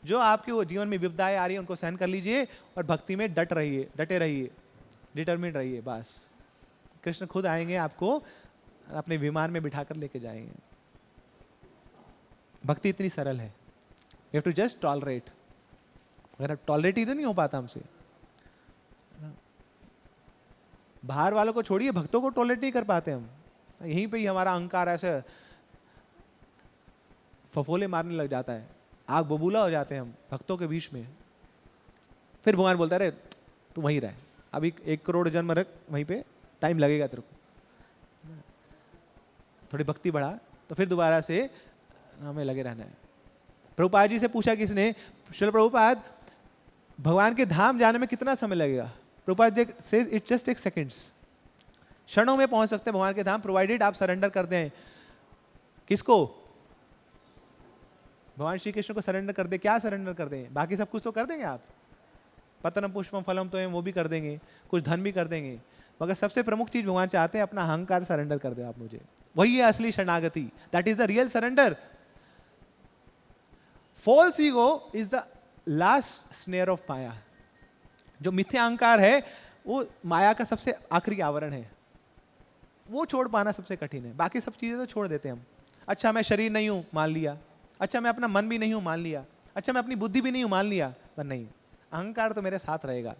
जो आपके वो जीवन में विपदाएं आ रही है उनको सहन कर लीजिए और भक्ति में डटे रहिए, डिटरमिन्ड रहिए। बस कृष्ण खुद आएंगे, आपको अपने विमान में बिठाकर लेके जाएंगे। भक्ति इतनी सरल है, you have to just tolerate. अगर आप टॉलरेट ही तो नहीं हो पाता हमसे, बाहर वालों को छोड़िए, भक्तों को टॉलरेट नहीं कर पाते हम। यहीं पे ही हमारा अहंकार ऐसे फफोले मारने लग जाता है, आग बबूला हो जाते हैं हम भक्तों के बीच में। फिर भगवान बोलता है, अरे तू वहीं रह, अभी 1 करोड़ जन्म रख वहीं पे, टाइम लगेगा तेरे को, थोड़ी भक्ति बढ़ा, तो फिर दोबारा से हमें लगे रहना है। प्रभुपाद जी से पूछा किसने, श्रील प्रभुपाद भगवान के धाम जाने में कितना समय लगेगा? Prabhupada ji says it just take seconds, क्षणों में पहुंच सकते हैं भगवान के धाम, प्रोवाइडेड आप सरेंडर कर दें। किसको? भगवान श्री कृष्ण को सरेंडर कर दे। क्या सरेंडर कर दें? बाकी सब कुछ तो कर देंगे आप, पतनम पुष्पम फलम तो है वो भी कर देंगे, कुछ धन भी कर देंगे, मगर सबसे प्रमुख चीज भगवान चाहते हैं अपना अहंकार सरेंडर कर दे आप मुझे। वही है असली शरणागति, that is the real surrender. False ego is the last snare of maya. जो मिथ्या अहंकार है वो माया का सबसे आखिरी आवरण है, वो छोड़ पाना सबसे कठिन है। बाकी सब चीजें तो छोड़ देते हैं हम। अच्छा मैं शरीर नहीं हूं, मान लिया। अच्छा मैं अपना मन भी नहीं हूं, मान लिया। अच्छा मैं अपनी बुद्धि भी नहीं हूं, मान लिया। पर नहीं, अहंकार तो मेरे साथ रहेगा।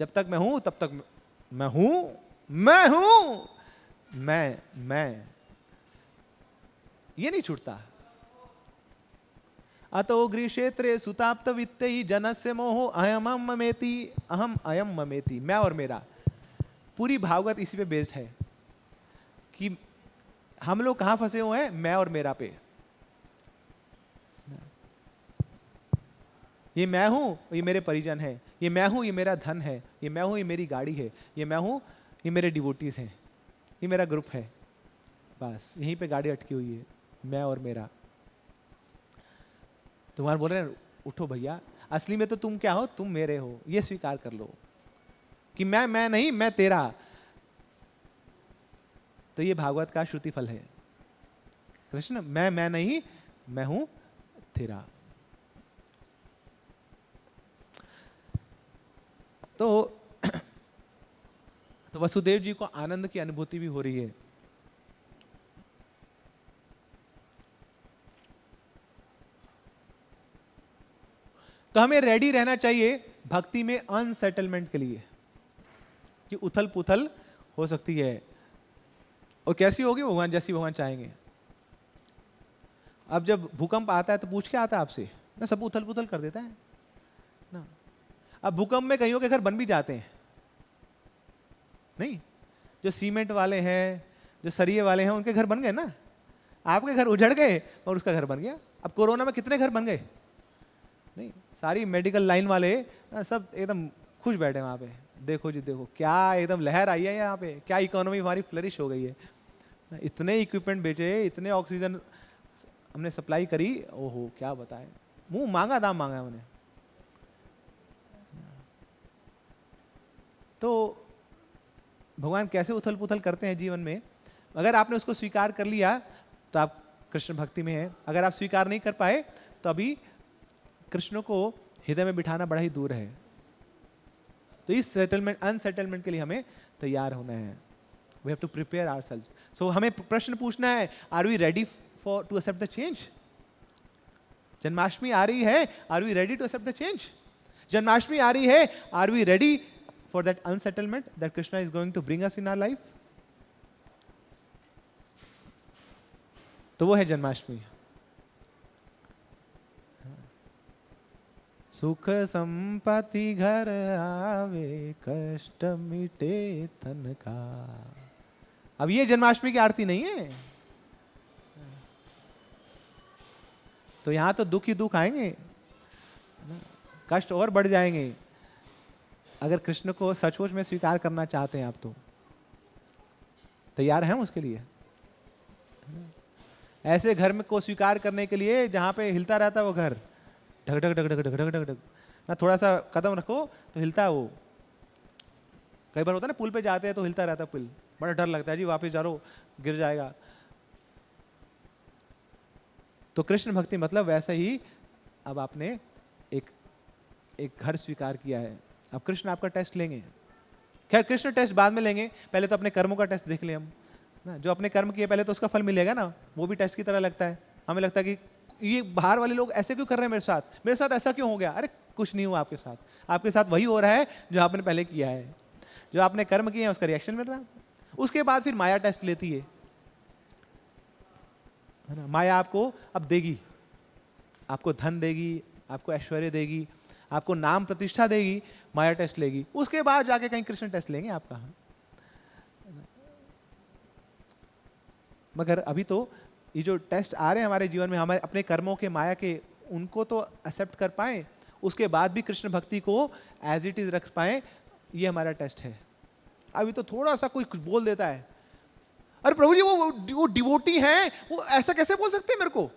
जब तक मैं हूं तब तक मैं हूं, मैं हूं, मैं ये नहीं छूटता। अतो गृहक्षेत्रे सुताप्त वित्ते ही जनस्य मोहो अहम ममेति, अहम अयम ममेति, मैं और मेरा। पूरी भागवत इसी पे बेस्ड है कि हम लोग कहां फंसे हुए हैं, मैं और मेरा पे। ये मैं हूं, ये मेरे परिजन है, ये मैं हूं, ये मेरा धन है, ये मैं हूं, ये मेरी गाड़ी है, ये मैं हूं, ये मेरे डिवोटीज हैं, ये मेरा ग्रुप है। बस यहीं पे गाड़ी अटकी हुई है, मैं और मेरा। तुम्हारे बोल रहे हैं उठो भैया, असली में तो तुम क्या हो, तुम मेरे हो, ये स्वीकार कर लो कि मैं नहीं, मैं तेरा। तो ये भागवत का श्रुति फल है। कृष्ण मैं नहीं, मैं हूं तेरा। तो वसुदेव जी को आनंद की अनुभूति भी हो रही है। तो हमें रेडी रहना चाहिए भक्ति में अनसेटलमेंट के लिए, कि उथल पुथल हो सकती है। और कैसी होगी? भगवान जैसी भगवान चाहेंगे। अब जब भूकंप आता है तो पूछ के आता है आपसे ना, सब उथल पुथल कर देता है ना। अब भूकंप में कईयों के घर बन भी जाते हैं, नहीं? जो सीमेंट वाले हैं, जो सरिये वाले हैं, उनके घर बन गए ना। आपके घर उजड़ गए और उसका घर बन गया। अब कोरोना में कितने घर बन गए? नहीं, सारी मेडिकल लाइन वाले सब एकदम खुश बैठे वहां पे। देखो जी देखो क्या एकदम लहर आई है यहाँ पे, क्या इकोनॉमी हमारी फ्लरिश हो गई है। इतने इक्विपमेंट बेचे, इतने ऑक्सीजन हमने सप्लाई करी, ओहो क्या बताएं, मुंह मांगा दाम मांगा है उन्हें। तो भगवान कैसे उथल पुथल करते हैं जीवन में। अगर आपने उसको स्वीकार कर लिया तो आप कृष्ण भक्ति में हैं। अगर आप स्वीकार नहीं कर पाए तो अभी कृष्ण को हृदय में बिठाना बड़ा ही दूर है। तो इस सेटलमेंट अनसेटलमेंट के लिए हमें तैयार होना है। We have to prepare ourselves. So हमें प्रश्न पूछना है, are we ready for to accept the change? Janmashtami आ रही है, are we ready to accept the change? Janmashtami आ रही है, are we ready for that unsettlement that Krishna is going to bring us in our life? तो वो है जन्माष्टमी। सुख संपत्ति घर आवे, कष्ट मिटे तन का। अब ये जन्माष्टमी की आरती नहीं है। तो यहां तो दुख ही दुख आएंगे, कष्ट और बढ़ जाएंगे। अगर कृष्ण को सचमुच में स्वीकार करना चाहते हैं आप, तो तैयार हैं उसके लिए। ऐसे घर में को स्वीकार करने के लिए जहां पे हिलता रहता है वो घर, ढक ढक ढक ढक ढक ढक ढक ढक ना, थोड़ा सा कदम रखो तो हिलता है वो। कई बार होता है ना, पुल पे जाते हैं तो हिलता रहता है पुल, बड़ा डर लगता है जी वापस जा रो गिर जाएगा। तो कृष्ण भक्ति मतलब वैसे ही, अब आपने एक घर स्वीकार किया है, अब कृष्ण आपका टेस्ट लेंगे। खैर कृष्ण टेस्ट बाद में लेंगे, पहले तो अपने कर्मों का टेस्ट देख लें हम ना। जो अपने कर्म किए पहले तो उसका फल मिलेगा ना, वो भी टेस्ट की तरह लगता है। हमें लगता है कि ये बाहर वाले लोग ऐसे क्यों कर रहे हैं मेरे साथ ऐसा क्यों हो गया? अरे कुछ नहीं हुआ आपके साथ वही हो रहा है जो आपने पहले किया है। जो आपने कर्म किए हैं उसका रिएक्शन मिल रहा है। उसके बाद फिर माया टेस्ट लेती है ना। माया आपको अब देगी, आपको धन देगी, आपको ऐश्वर्य देगी, आपको नाम प्रतिष्ठा देगी, माया टेस्ट लेगी, उसके बाद जाके कहीं कृष्ण टेस्ट लेंगे आपका। मगर अभी तो ये जो टेस्ट आ रहे हैं हमारे जीवन में, हमारे अपने कर्मों के, माया के, उनको तो एक्सेप्ट कर पाए, उसके बाद भी कृष्ण भक्ति को एज इट इज रख पाए, ये हमारा टेस्ट है। अभी तो थोड़ा सा कोई कुछ बोल देता है, अरे प्रभु जी वो डिवोटी हैं, वो ऐसा कैसे बोल सकते हैं मेरे को,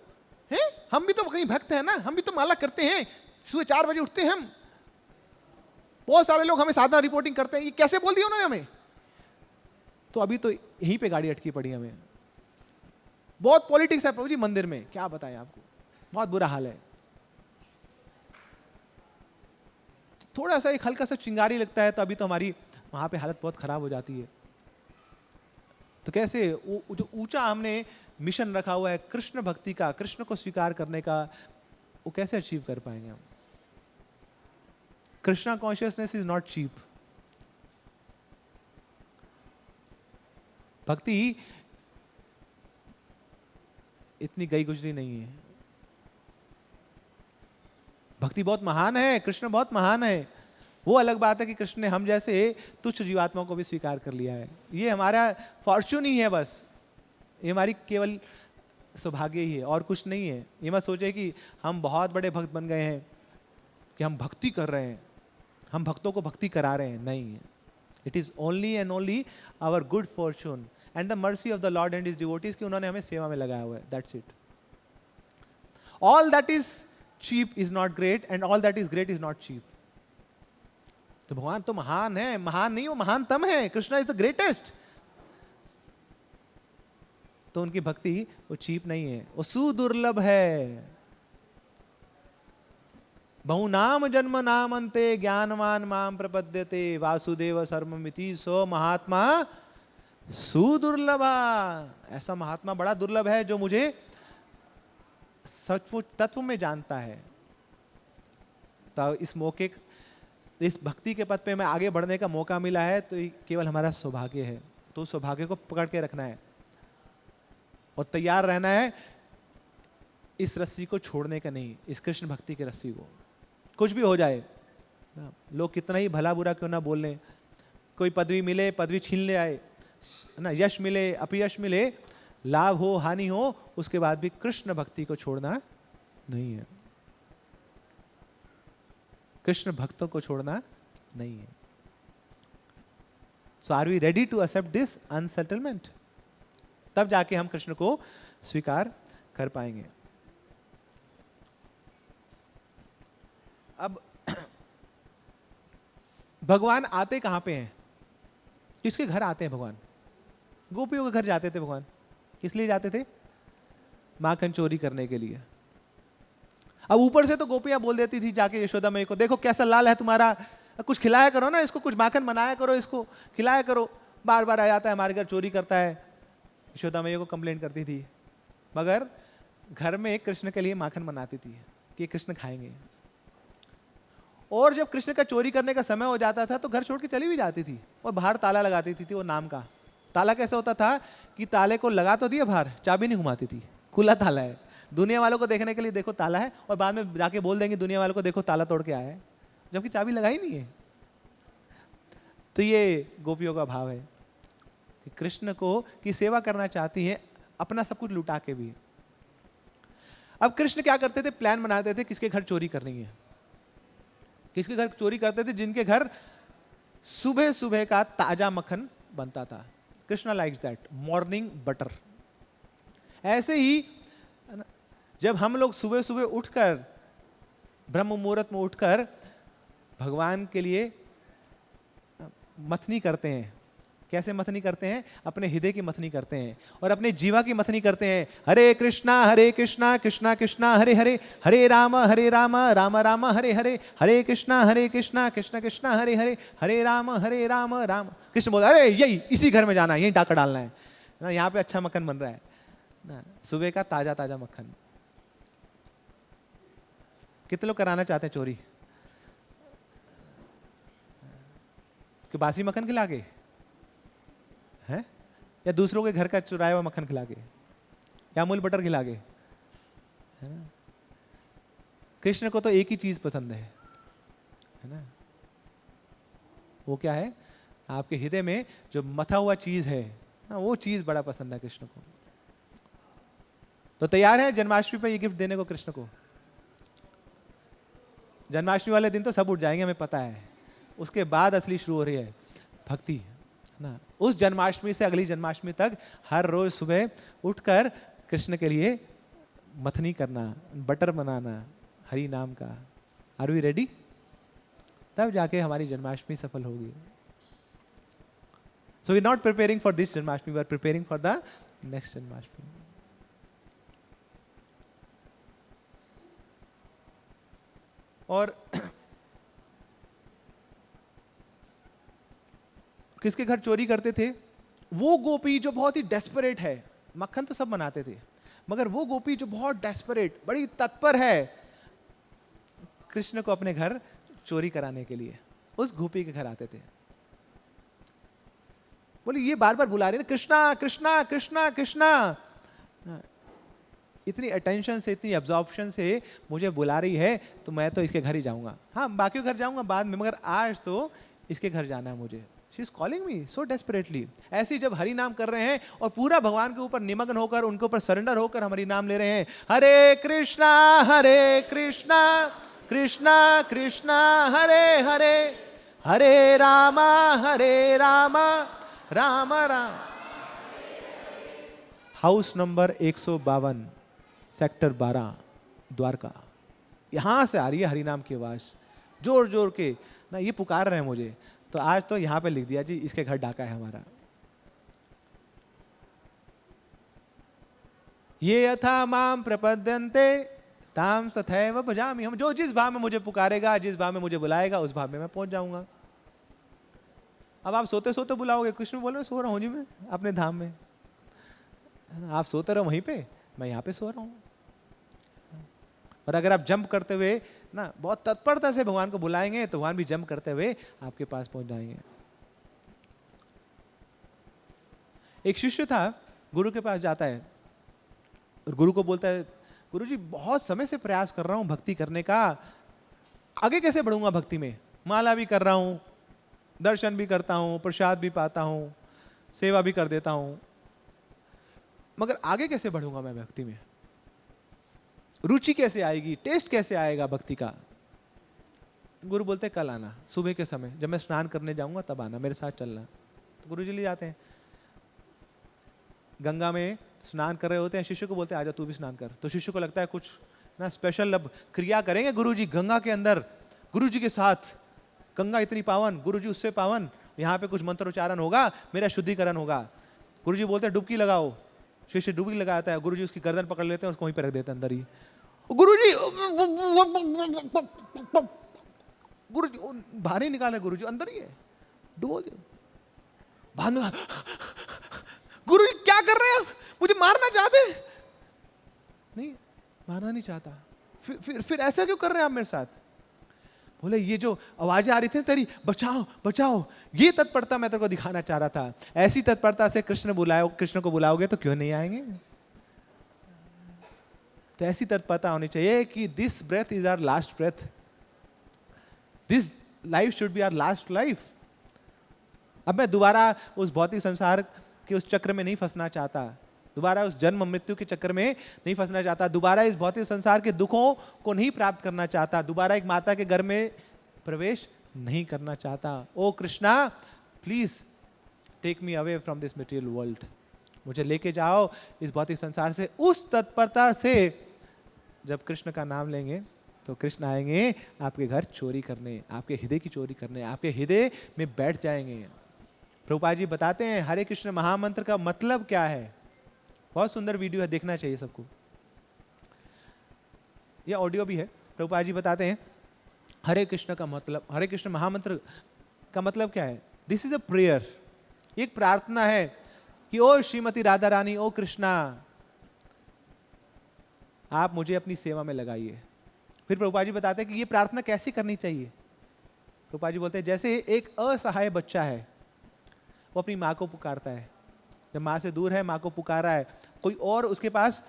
हैं? हम भी तो कहीं भक्त हैं ना, हम भी तो माला करते हैं, सुबह 4 बजे उठते हैं हम, बहुत सारे लोग हमें साधा रिपोर्टिंग करते हैं, ये कैसे बोल दिया उन्होंने हमें। तो अभी तो यहीं पे गाड़ी अटकी पड़ी हमें। बहुत पॉलिटिक्स है प्रभु जी मंदिर में, क्या बताएं आपको, बहुत बुरा हाल है। थोड़ा सा एक हल्का सा चिंगारी लगता है तो अभी तो हमारी वहां पे हालत बहुत खराब हो जाती है। तो कैसे वो जो ऊंचा हमने मिशन रखा हुआ है कृष्ण भक्ति का, कृष्ण को स्वीकार करने का, वो कैसे अचीव कर पाएंगे हम? Krishna consciousness is not cheap. भक्ति इतनी गई गुजरी नहीं है। भक्ति बहुत महान है, कृष्ण बहुत महान है। वो अलग बात है कि कृष्ण ने हम जैसे तुच्छ जीवात्माओं को भी स्वीकार कर लिया है। ये हमारा फॉर्च्यून ही है, बस ये हमारी केवल सौभाग्य ही है और कुछ नहीं है। ये मत सोचे कि हम बहुत बड़े भक्त बन गए हैं, कि हम भक्ति कर रहे हैं, हम भक्तों को भक्ति करा रहे हैं, नहीं। It is only and only our good fortune and the mercy of the lord and his devotees, कि उन्होंने हमें सेवा में लगाया हुआ है, that's it. All that is cheap is not great and all that is great is not cheap. तो भगवान तो महान है, महान नहीं, वो महानतम है, कृष्णा इज द ग्रेटेस्ट। तो उनकी भक्ति वो चीप नहीं है, वो सुदुर्लभ है। बहु नाम जन्म नाम अंते ज्ञानवान माम प्रपद्यते वासुदेव सर्वमिति सो महात्मा सुदुर्लभा। ऐसा महात्मा बड़ा दुर्लभ है जो मुझे सचमुच तत्व में जानता है। तो इस मौके, इस भक्ति के पथ पे मैं आगे बढ़ने का मौका मिला है, तो ये केवल हमारा सौभाग्य है। तो उस सौभाग्य को पकड़ के रखना है और तैयार रहना है इस रस्सी को छोड़ने का नहीं, इस कृष्ण भक्ति की रस्सी को। कुछ भी हो जाए, लोग कितना ही भला बुरा क्यों ना बोल लें, कोई पदवी मिले, पदवी छीन ले आए ना, यश मिले, अपयश मिले, लाभ हो हानि हो, उसके बाद भी कृष्ण भक्ति को छोड़ना नहीं है, कृष्ण भक्तों को छोड़ना नहीं है। So are we ready to accept this unsettlement? तब जाके हम कृष्ण को स्वीकार कर पाएंगे। अब भगवान आते कहां पे हैं? किसके घर आते हैं भगवान? गोपियों के घर जाते थे भगवान। किस लिए जाते थे? माखन चोरी करने के लिए। अब ऊपर से तो गोपियां बोल देती थी जाके यशोदा मैया को, देखो कैसा लाल है तुम्हारा, कुछ खिलाया करो ना इसको, कुछ माखन बनाया करो, इसको खिलाया करो, बार बार आ जाता है हमारे घर, चोरी करता है। यशोदा मैया को कंप्लेंट करती थी, मगर घर में कृष्ण के लिए माखन बनाती थी कि कृष्ण खाएंगे। और जब कृष्ण का चोरी करने का समय हो जाता था तो घर छोड़ के चली भी जाती थी और बाहर ताला लगाती थी। वो नाम का ताला कैसे होता था कि ताले को लगा तो दिया बाहर, चाबी नहीं घुमाती थी, खुला ताला है, दुनिया वालों को देखने के लिए देखो ताला है, और बाद में जाके बोल देंगे दुनिया वालों को देखो ताला तोड़ के आया है, जबकि चाबी लगाई नहीं है। तो ये गोपियों का भाव है कि कृष्ण को की सेवा करना चाहती है, अपना सब कुछ लुटा के भी। अब कृष्ण क्या करते थे? प्लान बनाते थे किसके घर चोरी करनी है। किसके घर चोरी करते थे? जिनके घर सुबह सुबह का ताजा मक्खन बनता था। Krishna likes that morning butter. ऐसे ही जब हम लोग सुबह सुबह उठकर, ब्रह्म मुहूर्त में उठकर भगवान के लिए मथनी करते हैं। कैसे मथनी करते हैं? अपने हृदय की मथनी करते हैं और अपने जीवा की मथनी करते हैं। हरे कृष्णा कृष्णा कृष्णा हरे हरे, हरे राम राम राम हरे हरे, हरे कृष्णा कृष्णा कृष्णा हरे हरे, हरे राम राम। कृष्ण बोला अरे यही इसी घर में जाना है, यही डाका डालना है ना, यहाँ पे अच्छा मक्खन बन रहा है ना, सुबह का ताजा ताजा मक्खन। कितने लोग कराना चाहते हैं चोरी? कि बासी मक्खन खिला के है, या दूसरों के घर का चुराया हुआ मक्खन खिला के, या अमूल बटर खिला के? कृष्ण को तो एक ही चीज पसंद है, है ना। वो क्या है, आपके हृदय में जो मथा हुआ चीज है ना, वो चीज बड़ा पसंद है कृष्ण को। तो तैयार है जन्माष्टमी पर ये गिफ्ट देने को कृष्ण को? जन्माष्टमी वाले दिन तो सब उठ जाएंगे, हमें पता है। उसके बाद असली शुरू हो रही है भक्ति, है ना। उस जन्माष्टमी से अगली जन्माष्टमी तक हर रोज सुबह उठकर कृष्ण के लिए मथनी करना, बटर बनाना हरि नाम का। Are we ready? तब जाके हमारी जन्माष्टमी सफल होगी। So we not preparing for this Janmashtami, we are preparing for the next Janmashtami. और किसके घर चोरी करते थे? वो गोपी जो बहुत ही डेस्परेट है। मक्खन तो सब बनाते थे, मगर वो गोपी जो बहुत डेस्परेट, बड़ी तत्पर है कृष्ण को अपने घर चोरी कराने के लिए, उस गोपी के घर आते थे। बोले ये बार बार बुला रहे ना, कृष्णा कृष्णा कृष्णा कृष्णा। इतनी अटेंशन से, इतनी एब्जॉर्प्शन से मुझे बुला रही है, तो मैं तो इसके घर ही जाऊंगा। हाँ, बाकी घर जाऊंगा बाद में, मगर आज तो इसके घर जाना है मुझे। She is calling me so desperately। ऐसी जब हरि नाम कर रहे हैं और पूरा भगवान के ऊपर निमग्न होकर, उनके ऊपर सरेंडर होकर हम हरि नाम ले रहे हैं, Hare Krishna Krishna Krishna Hare Hare, Hare Rama Ram Ram. House number 152, sector 12, Dwarka. यहां से आ रही है हरि नाम की आवाज, जोर जोर के ना। ये पुकार रहे हैं मुझे, तो आज तो यहां पे लिख दिया जी, इसके घर डाका है हमारा। ये यथा माम प्रपद्यन्ते ताम तथैव भजामि। हम, जो जिस भाव में मुझे पुकारेगा, जिस भाव में मुझे बुलाएगा, उस भाव में मैं पहुंच जाऊंगा। अब आप सोते सोते बुलाओगे, कृष्ण बोलो सो रहा हूं जी मैं अपने धाम में। आप सोते रहो वहीं पे, मैं यहां पे सो रहा हूं। और अगर आप जंप करते हुए ना बहुत तत्परता से भगवान को बुलाएंगे, तो भगवान भी जंप करते हुए आपके पास पहुंच जाएंगे। एक शिष्य था, गुरु के पास जाता है और गुरु को बोलता है, गुरु जी बहुत समय से प्रयास कर रहा हूं भक्ति करने का, आगे कैसे बढ़ूंगा भक्ति में? माला भी कर रहा हूं, दर्शन भी करता हूं, प्रसाद भी पाता हूं, सेवा भी कर देता हूं, मगर आगे कैसे बढ़ूंगा मैं भक्ति में? रुचि कैसे आएगी, टेस्ट कैसे आएगा भक्ति का? गुरु बोलते कल आना, सुबह के समय जब मैं स्नान करने जाऊंगा तब आना, मेरे साथ चलना। तो गुरु जी ले जाते हैं, गंगा में स्नान कर रहे होते हैं, शिष्य को बोलते हैं आजा तू भी स्नान कर। तो शिष्य को लगता है कुछ ना स्पेशल अब क्रिया करेंगे गुरु जी गंगा के अंदर, गुरु जी के साथ। गंगा इतनी पावन, गुरु जी उससे पावन, यहाँ पे कुछ मंत्रोच्चारण होगा, मेरा शुद्धिकरण होगा। गुरु जी बोलते हैं डुबकी लगाओ, शिष्य डुबकी लगाता है, गुरु जी उसकी गर्दन पकड़ लेते हैं, उसको वहीं पर रख देते हैं अंदर ही। गुरु जी बाहर ही निकाले, गुरु जी अंदर ही है, डुबो दिया। बाद में गुरु जी क्या कर रहे हैं, मुझे मारना चाहते? नहीं, मारना नहीं चाहता। फिर ऐसा क्यों कर रहे हैं आप मेरे साथ? बोले ये जो आवाजें आ रही थी तेरी, बचाओ बचाओ, ये तत्परता मैं तेरे को दिखाना चाह रहा था। ऐसी तत्परता से कृष्ण को बुलाओगे तो क्यों नहीं आएंगे? तो ऐसी तत्परता होनी चाहिए कि this breath is our last breath, this life should be our last life. अब मैं दोबारा उस भौतिक संसार के उस चक्र में नहीं फंसना चाहता, दोबारा उस जन्म मृत्यु के चक्कर में नहीं फंसना चाहता, दोबारा इस भौतिक संसार के दुखों को नहीं प्राप्त करना चाहता, दोबारा एक माता के घर में प्रवेश नहीं करना चाहता। O Krishna please take me away from this material world, मुझे लेके जाओ इस भौतिक संसार से। उस तत्परता से जब कृष्ण का नाम लेंगे तो कृष्ण आएंगे आपके घर चोरी करने, आपके हृदय की चोरी करने, आपके हृदय में बैठ जाएंगे। प्रभुपाद जी बताते हैं हरे कृष्ण महामंत्र का मतलब क्या है, बहुत सुंदर वीडियो है, देखना चाहिए सबको, यह ऑडियो भी है। प्रभुपाद जी बताते हैं हरे कृष्ण का मतलब, हरे कृष्ण महामंत्र का मतलब क्या है? दिस इज अ प्रेयर, एक प्रार्थना है कि ओ श्रीमती राधा रानी, ओ कृष्णा आप मुझे अपनी सेवा में लगाइए। फिर प्रभुपाद जी बताते हैं कि ये प्रार्थना कैसे करनी चाहिए। प्रभुपाद जी बोलते हैं जैसे एक असहाय बच्चा है, वो अपनी माँ को पुकारता है, जब माँ से दूर है, माँ को पुकार रहा है, कोई और उसके पास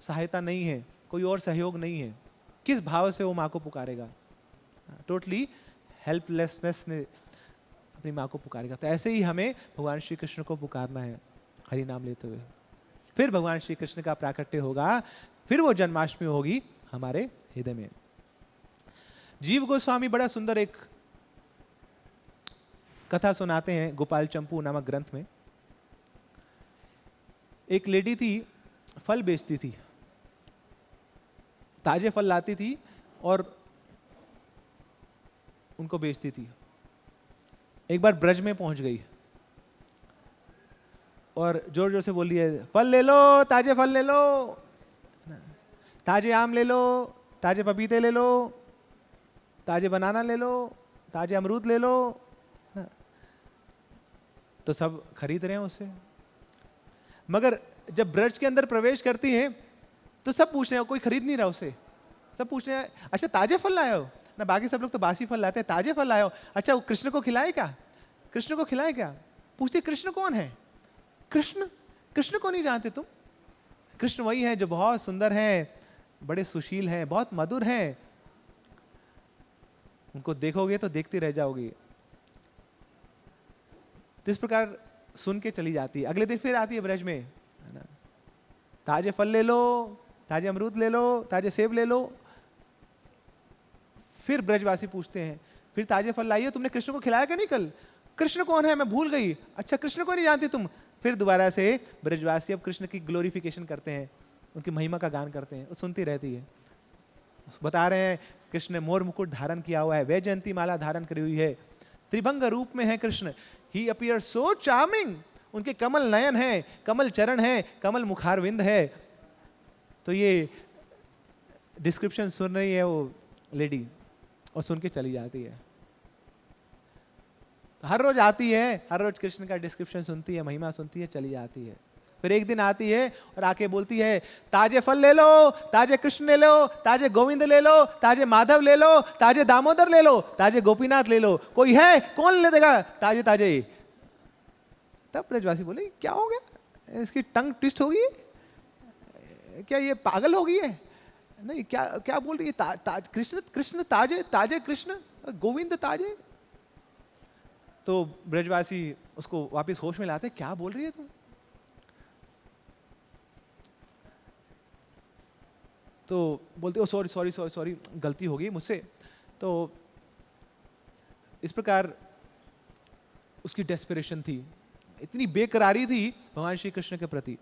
सहायता नहीं है, कोई और सहयोग नहीं है, किस भाव से वो माँ को पुकारेगा? टोटली हेल्पलेसनेस ने अपनी माँ को पुकारेगा। तो ऐसे ही हमें भगवान श्री कृष्ण को पुकारना है हरि नाम लेते हुए। फिर भगवान श्री कृष्ण का प्राकट्य होगा, फिर वो जन्माष्टमी होगी हमारे हृदय में। जीव गोस्वामी बड़ा सुंदर एक कथा सुनाते हैं गोपाल चंपू नामक ग्रंथ में। एक लेडी थी, फल बेचती थी, ताजे फल लाती थी और उनको बेचती थी। एक बार ब्रज में पहुंच गई और जोर जोर से बोल रही है, फल ले लो, ताजे फल ले लो, ताजे आम ले लो, ताजे पपीते ले लो, ताजे बनाना ले लो, ताजे अमरूद ले लो। तो सब खरीद रहे हैं उससे, मगर जब ब्रज के अंदर प्रवेश करती हैं तो सब पूछ रहे हैं, कोई खरीद नहीं रहा उससे। सब पूछ रहे हैं, अच्छा ताजे फल लाए हो ना, बाकी सब लोग तो बासी फल लाते हैं, ताजे फल लाए हो, अच्छा वो कृष्ण को खिलाए क्या, कृष्ण को खिलाए क्या। पूछती कृष्ण कौन है, कृष्ण, कृष्ण को नहीं जानते तुम? कृष्ण वही है जो बहुत सुंदर हैं, बड़े सुशील हैं, बहुत मधुर हैं, उनको देखोगे तो देखते रह जाओगे। तो इस प्रकार सुन के चली जाती है। अगले दिन फिर आती है ब्रज में, है ना, ताजे फल ले लो, ताजे अमरूद ले लो, ताजे सेब ले लो। फिर ब्रजवासी पूछते हैं, फिर ताजे फल लाइए, तुमने कृष्ण को खिलाया क्या नहीं कल? कृष्ण कौन है, मैं भूल गई। अच्छा कृष्ण को नहीं जानती तुम? फिर दोबारा से ब्रजवासी अब कृष्ण की ग्लोरिफिकेशन करते हैं, उनकी महिमा का गान करते हैं। वो सुनती रहती है, बता रहे हैं कृष्ण ने मोर मुकुट धारण किया हुआ है, वैजयंती माला धारण करी हुई है, त्रिभंग रूप में है कृष्ण, ही अपीयर सो चार्मिंग, उनके कमल नयन है, कमल चरण है, कमल मुखारविंद है। तो ये डिस्क्रिप्शन सुन रही है वो लेडी और सुन के चली जाती है। हर रोज आती है, हर रोज कृष्ण का डिस्क्रिप्शन सुनती है, महिमा सुनती है, चली जाती है। फिर एक दिन आती है और आके बोलती है, ताजे फल ले लो, ताजे कृष्ण ले लो, ताजे गोविंद ले लो, ताजे माधव ले लो, ताजे दामोदर ले लो, ताजे गोपीनाथ ले लो, कोई है कौन ले देगा ताजे ताजे? तब ब्रजवासी बोले, क्या हो गया, इसकी टंग ट्विस्ट होगी क्या, ये पागल हो गई है? नहीं, क्या क्या बोल रही है, कृष्ण कृष्ण ताजे, ताजे कृष्ण, गोविंद ताजे। तो ब्रजवासी उसको वापस होश में लाते, क्या बोल रही है तुम? तो बोलते, ओ सॉरी सॉरी सॉरी सॉरी, गलती हो गई मुझसे। तो इस प्रकार उसकी डेस्परेशन थी, इतनी बेकरारी थी भगवान श्री कृष्ण के प्रति,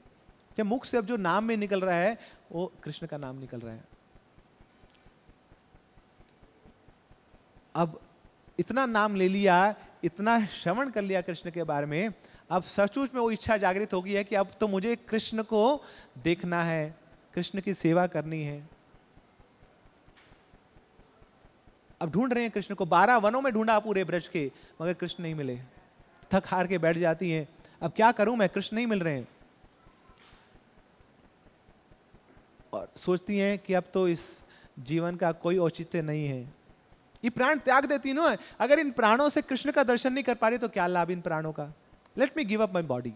जब मुख से अब जो नाम में निकल रहा है वो कृष्ण का नाम निकल रहा है। अब इतना नाम ले लिया, इतना श्रवण कर लिया कृष्ण के बारे में, अब सचमुच में वो इच्छा जागृत होगी है कि अब तो मुझे कृष्ण को देखना है, कृष्ण की सेवा करनी है। अब ढूंढ रहे हैं कृष्ण को, 12 वनों में ढूंढा पूरे ब्रज के, मगर कृष्ण नहीं मिले। थक हार के बैठ जाती हैं, अब क्या करूं मैं, कृष्ण नहीं मिल रहे हैं। और सोचती हैं कि अब तो इस जीवन का कोई औचित्य नहीं है, ये प्राण त्याग देती ना, अगर इन प्राणों से कृष्ण का दर्शन नहीं कर पा रही तो क्या लाभ इन प्राणों का, let me give up my body.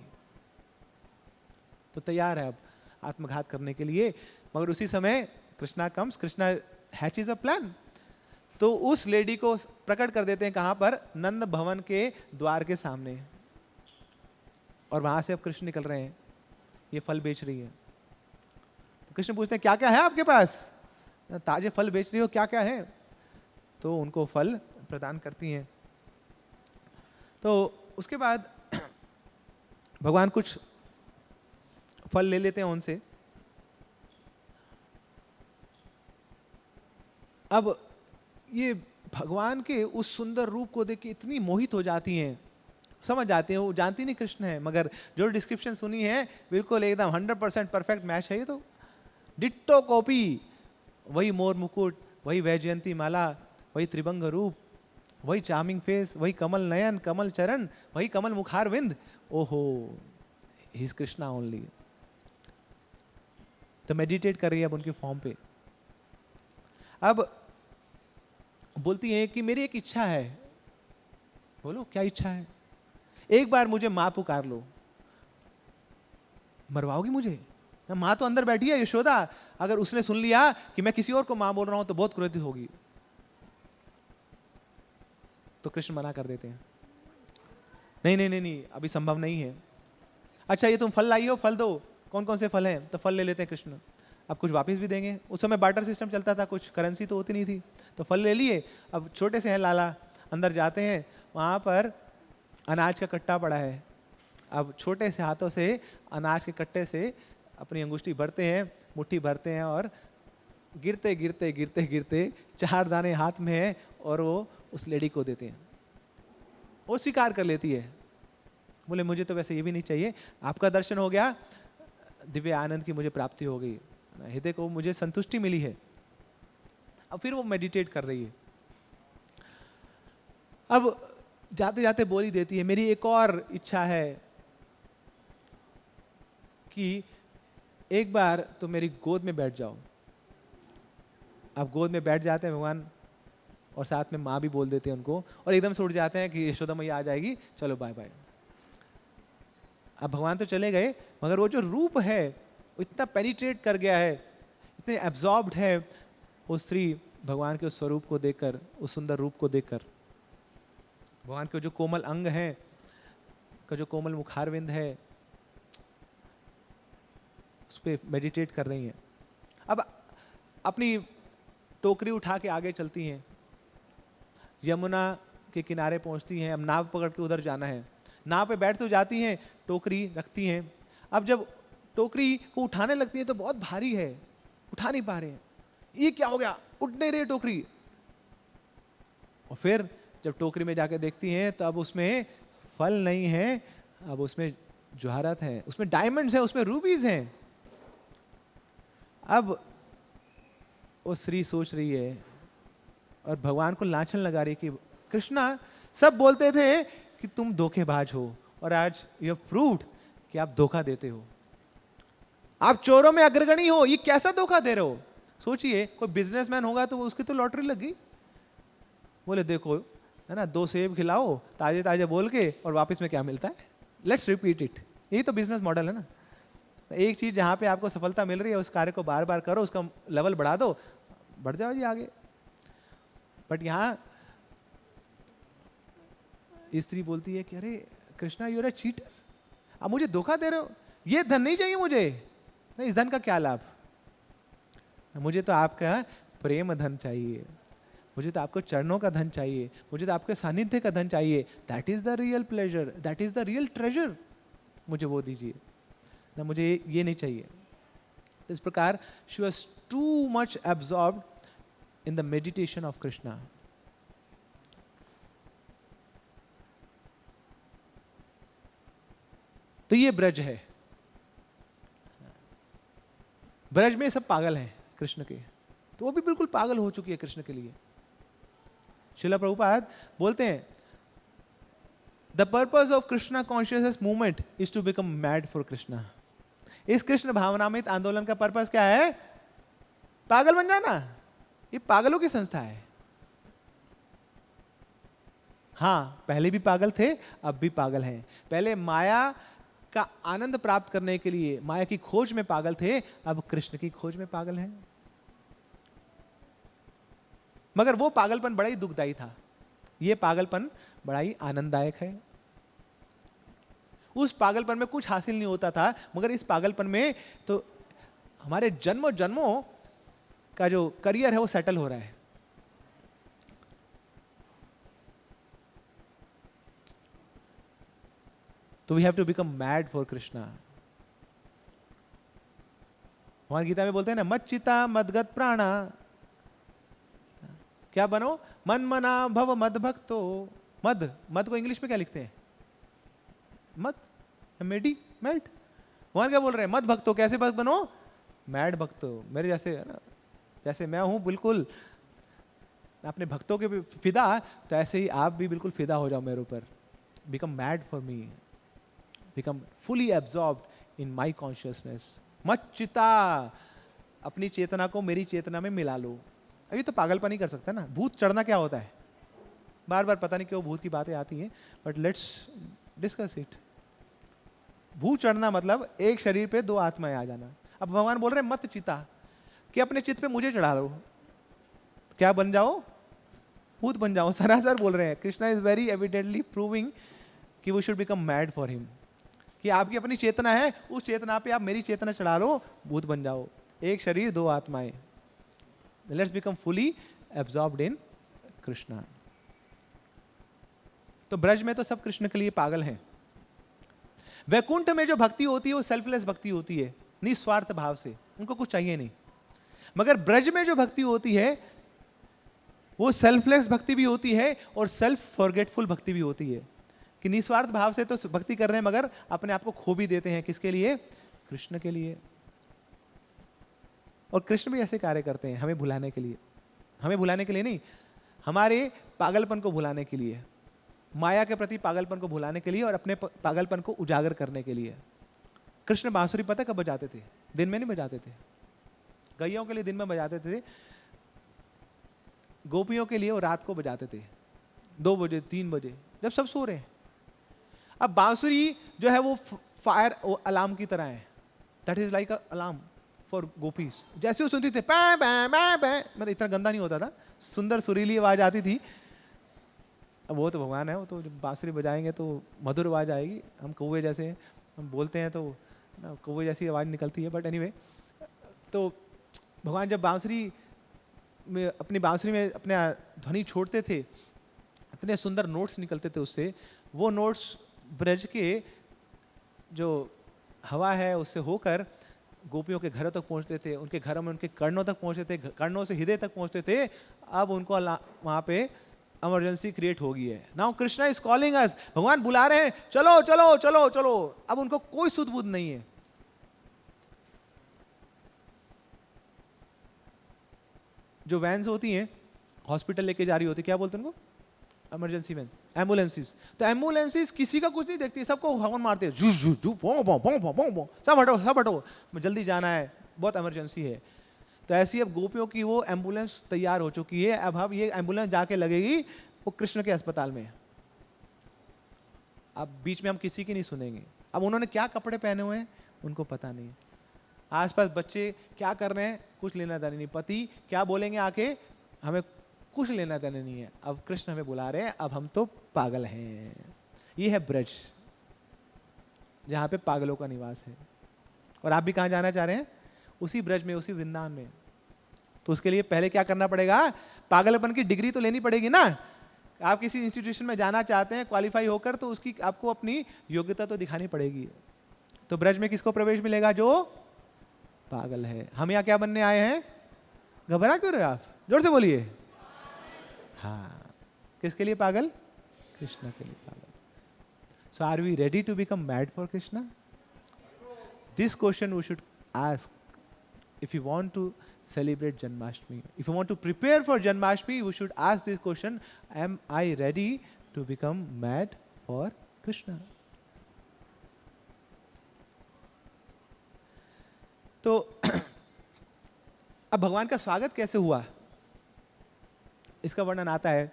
तो तैयार है अब आत्मघात करने के लिए, मगर उसी समय Krishna comes, Krishna hatches a plan. तो उस लेडी को प्रकट कर देते हैं कहां पर, नंद भवन के द्वार के सामने, और वहां से अब कृष्ण निकल रहे हैं, ये फल बेच रही है। तो कृष्ण पूछते हैं क्या क्या है आपके पास, ताजे फल बेच रही हो, क्या क्या है? तो उनको फल प्रदान करती हैं। तो उसके बाद भगवान कुछ फल ले लेते हैं उनसे। अब ये भगवान के उस सुंदर रूप को देख के इतनी मोहित हो जाती हैं, समझ जाते हैं वो जानती नहीं कृष्ण है, मगर जो डिस्क्रिप्शन सुनी है बिल्कुल एकदम 100% परफेक्ट मैच है। ये तो डिट्टो कॉपी, वही मोर मुकुट, वही वैजयंती माला, वही त्रिभंग रूप, वही चार्मिंग फेस, वही कमल नयन, कमल चरण, वही कमल मुखारविंद। ओहो, ही इज कृष्णा ओनली। तो मेडिटेट कर रही है अब उनके फॉर्म पे। अब बोलती हैं कि मेरी एक इच्छा है। बोलो क्या इच्छा है? एक बार मुझे मां पुकार लो। मरवाओगी मुझे? मां तो अंदर बैठी है यशोदा, अगर उसने सुन लिया कि मैं किसी और को मां बोल रहा हूं तो बहुत क्रोधित होगी। तो कृष्ण मना कर देते हैं, नहीं नहीं नहीं नहीं, अभी संभव नहीं है। अच्छा ये तुम फल लाई हो, फल दो, कौन कौन से फल हैं, तो फल ले लेते हैं कृष्ण। अब कुछ वापस भी देंगे, उस समय बार्टर सिस्टम चलता था, कुछ करेंसी तो होती नहीं थी, तो फल ले लिए। अब छोटे से हैं लाला, अंदर जाते हैं, वहाँ पर अनाज का कट्टा पड़ा है। अब छोटे से हाथों से अनाज के कट्टे से अपनी अंगुष्ठी भरते हैं, मुट्ठी भरते हैं, और गिरते गिरते गिरते गिरते 4 दाने हाथ में है, और वो उस लेडी को देते हैं। वो स्वीकार कर लेती है, बोले मुझे तो वैसे ये भी नहीं चाहिए, आपका दर्शन हो गया, दिव्य आनंद की मुझे प्राप्ति हो गई, हृदय को मुझे संतुष्टि मिली है। अब फिर वो मेडिटेट कर रही है। अब जाते जाते बोली देती है, मेरी एक और इच्छा है कि एक बार तो मेरी गोद में बैठ जाओ। अब गोद में बैठ जाते हैं भगवान, और साथ में माँ भी बोल देते हैं उनको, और एकदम से उठ जाते हैं कि यशोदा मैया आ जाएगी, चलो बाय बाय। अब भगवान तो चले गए, मगर वो जो रूप है वो इतना पेनिट्रेट कर गया है, इतने एब्जॉर्ब्ड है वो स्त्री भगवान के उस स्वरूप को देखकर, उस सुंदर रूप को देखकर। भगवान के जो कोमल अंग हैं, का जो कोमल मुखारविंद है, उस पर मेडिटेट कर रही हैं। अब अपनी टोकरी उठा के आगे चलती हैं, यमुना के किनारे पहुंचती हैं। अब नाव पकड़ के उधर जाना है, नाव पे बैठ तो जाती हैं, टोकरी रखती हैं। अब जब टोकरी को उठाने लगती है तो बहुत भारी है, उठा नहीं पा रहे हैं, ये क्या हो गया, उठ नहीं रही टोकरी। और फिर जब टोकरी में जाके देखती हैं तो अब उसमें फल नहीं है, अब उसमें जवाहरात है, उसमें डायमंड्स हैं, उसमें रूबीज हैं। अब वो स्त्री सोच रही है और भगवान को लांछन लगा रही है कि कृष्णा, सब बोलते थे कि तुम धोखेबाज हो, और आज यू हैव प्रूव्ड कि आप धोखा देते हो, आप चोरों में अग्रगणी हो, ये कैसा धोखा दे रहे हो। सोचिए कोई बिजनेसमैन होगा तो उसकी तो लॉटरी लगी, बोले देखो है ना, 2 सेब खिलाओ ताजे ताजे बोल के, और वापस में क्या मिलता है, लेट्स रिपीट इट। यही तो बिजनेस मॉडल है ना। एक चीज जहां पे आपको सफलता मिल रही है उस कार्य को बार बार करो, उसका लेवल बढ़ा दो, बढ़ जाओ जी आगे। बट यहाँ स्त्री बोलती है कि अरे Krishna, you are a cheater, आप मुझे धोखा दे रहे हो, ये धन नहीं चाहिए मुझे, नहीं, इस धन का क्या लाभ, मुझे तो आपका प्रेम धन चाहिए, मुझे तो आपको चरणों का धन चाहिए, मुझे तो आपके सानिध्य का धन चाहिए, that is the real pleasure, that is the real treasure, मुझे वो दीजिए ना, मुझे ये नहीं चाहिए। तो इस प्रकार she was too much absorbed in the meditation of Krishna. तो ये ब्रज है, ब्रज में सब पागल हैं कृष्ण के, तो वो भी बिल्कुल पागल हो चुकी है कृष्ण के लिए। श्रील प्रभुपाद बोलते हैं, the purpose of Krishna consciousness movement is to become mad for Krishna. इस कृष्ण भावनामृत आंदोलन का पर्पस क्या है, पागल बन जाना। ये पागलों की संस्था है। हाँ, पहले भी पागल थे, अब भी पागल हैं। पहले माया का आनंद प्राप्त करने के लिए माया की खोज में पागल थे, अब कृष्ण की खोज में पागल हैं। मगर वो पागलपन बड़ा ही दुखदायी था, ये पागलपन बड़ा ही आनंददायक है। उस पागलपन में कुछ हासिल नहीं होता था, मगर इस पागलपन में तो हमारे जन्मों जन्मों का जो करियर है वो सेटल हो रहा है। तो we have to become mad for Krishna. भगवान गीता में बोलते हैं ना, मत चिता मदगत प्राणा, क्या बनो, मन मना भव मद भक्तो। मद, मद को इंग्लिश में क्या लिखते हैं, मत, मेडी, मैड। भगवान क्या बोल रहे हैं, मद भक्तो, कैसे भक्त बनो, मैड भक्तो, मेरे जैसे है ना, जैसे मैं हूं बिल्कुल अपने भक्तों के फिदा, तो ऐसे ही आप भी बिल्कुल फिदा हो जाओ मेरे ऊपर। Become mad for me, become fully absorbed in my consciousness. मत चिता, अपनी चेतना को मेरी चेतना में मिला लो। अभी तो पागलपन ही कर सकता है ना। भूत चढ़ना क्या होता है, बार बार पता नहीं क्यों भूत की बातें आती हैं, बट लेट्स डिस्कस इट। भूत चढ़ना मतलब एक शरीर पे 2 आत्माएं आ जाना। अब भगवान बोल रहे हैं मत चिता, कि अपने चित्त पे मुझे चढ़ा लो, क्या बन जाओ, भूत बन जाओ, सरासर बोल रहे हैं। Krishna is very evidently proving कि we should become mad for him, कि आपकी अपनी चेतना है, उस चेतना पे आप मेरी चेतना चढ़ा लो, भूत बन जाओ। एक शरीर दो आत्माएं, लेट्स बिकम फुली एब्जॉर्ब्ड इन कृष्णा। तो ब्रज में तो सब कृष्ण के लिए पागल हैं। वैकुंठ में जो भक्ति होती है वो सेल्फलेस भक्ति होती है, निस्वार्थ भाव से, उनको कुछ चाहिए नहीं। मगर ब्रज में जो भक्ति होती है वो सेल्फलेस भक्ति भी होती है और सेल्फ फॉरगेटफुल भक्ति भी होती है, कि निस्वार्थ भाव से तो भक्ति कर रहे हैं मगर अपने आप को खो भी देते हैं। किसके लिए? कृष्ण के लिए। और कृष्ण भी ऐसे कार्य करते हैं हमें भुलाने के लिए, हमें भुलाने के लिए नहीं, हमारे पागलपन को भुलाने के लिए, माया के प्रति पागलपन को भुलाने के लिए और अपने पागलपन को उजागर करने के लिए। कृष्ण बांसुरी पता कब बजाते थे? दिन में नहीं बजाते थे, गैयों के लिए दिन में बजाते थे, गोपियों के लिए वो रात को बजाते थे, 2 बजे 3 बजे जब सब सो रहे हैं। अब बांसुरी जो है वो फायर अलार्म की तरह है, that is like alarm for gopis. जैसे वो सुनती थे पै पै पै पै, मतलब इतना गंदा नहीं होता था, सुंदर सुरीली आवाज आती थी। अब वो तो भगवान है, वो तो जब बांसुरी बजाएंगे तो मधुर आवाज आएगी। हम कौवे जैसे हैं, हम बोलते हैं तो ना कौवे जैसी आवाज निकलती है, बट एनीवे, तो भगवान जब बांसुरी में अपनी बांसुरी में अपने ध्वनि छोड़ते थे, इतने सुंदर नोट्स निकलते थे उससे। वो नोट्स ब्रज के जो हवा है उससे होकर गोपियों के घरों तक पहुंचते थे, उनके घरों में उनके कर्णों तक पहुंचते थे, कर्णों से हृदय तक पहुंचते थे। अब उनको वहां पे इमरजेंसी क्रिएट हो गई है। Now Krishna is calling us, भगवान बुला रहे हैं, चलो चलो चलो चलो। अब उनको कोई सुध बुध नहीं है। जो वैन्स होती हैं हॉस्पिटल लेके जा रही होती, क्या बोलते हैं उनको? Emergency vans, ambulances. तो एम्बुलेंसेस किसी का कुछ नहीं देखती, सबको हॉर्न मारते हैं, जू जू जू बो बो बो बो बो बो, सब हटो सब हटो, जल्दी जाना है, बहुत इमरजेंसी है। तो ऐसी अब गोपियों की वो एम्बुलेंस तैयार हो चुकी है। अब ये एम्बुलेंस जाके लगेगी वो कृष्ण के अस्पताल में। अब बीच में हम किसी की नहीं सुनेंगे। अब उन्होंने क्या कपड़े पहने हुए हैं उनको पता नहीं, आसपास बच्चे क्या कर रहे हैं कुछ लेना देना नहीं, पति क्या बोलेंगे आके हमें कुछ लेना देना नहीं है। अब कृष्ण हमें बुला रहे हैं, अब हम तो पागल हैं। ये है ब्रज, जहां पे पागलों का निवास है। और आप भी कहां जाना चाह रहे हैं? उसी ब्रज में, उसी वृंदावन में। तो उसके लिए पहले क्या करना पड़ेगा? पागलपन की डिग्री तो लेनी पड़ेगी ना। आप किसी इंस्टीट्यूशन में जाना चाहते हैं क्वालिफाई होकर, तो उसकी आपको अपनी योग्यता तो दिखानी पड़ेगी। तो ब्रज में किसको प्रवेश मिलेगा? जो पागल है। हम यहाँ क्या बनने आए हैं? घबरा क्यों रहे आप? जोर से बोलिए। हाँ, किसके लिए पागल? कृष्ण के लिए पागल। So are we ready to become mad for Krishna? This question we should ask if you want to celebrate Janmashtami. If you want to prepare for Janmashtami, we should ask this question: am I ready to become mad for Krishna? तो अब भगवान का स्वागत कैसे हुआ इसका वर्णन आता है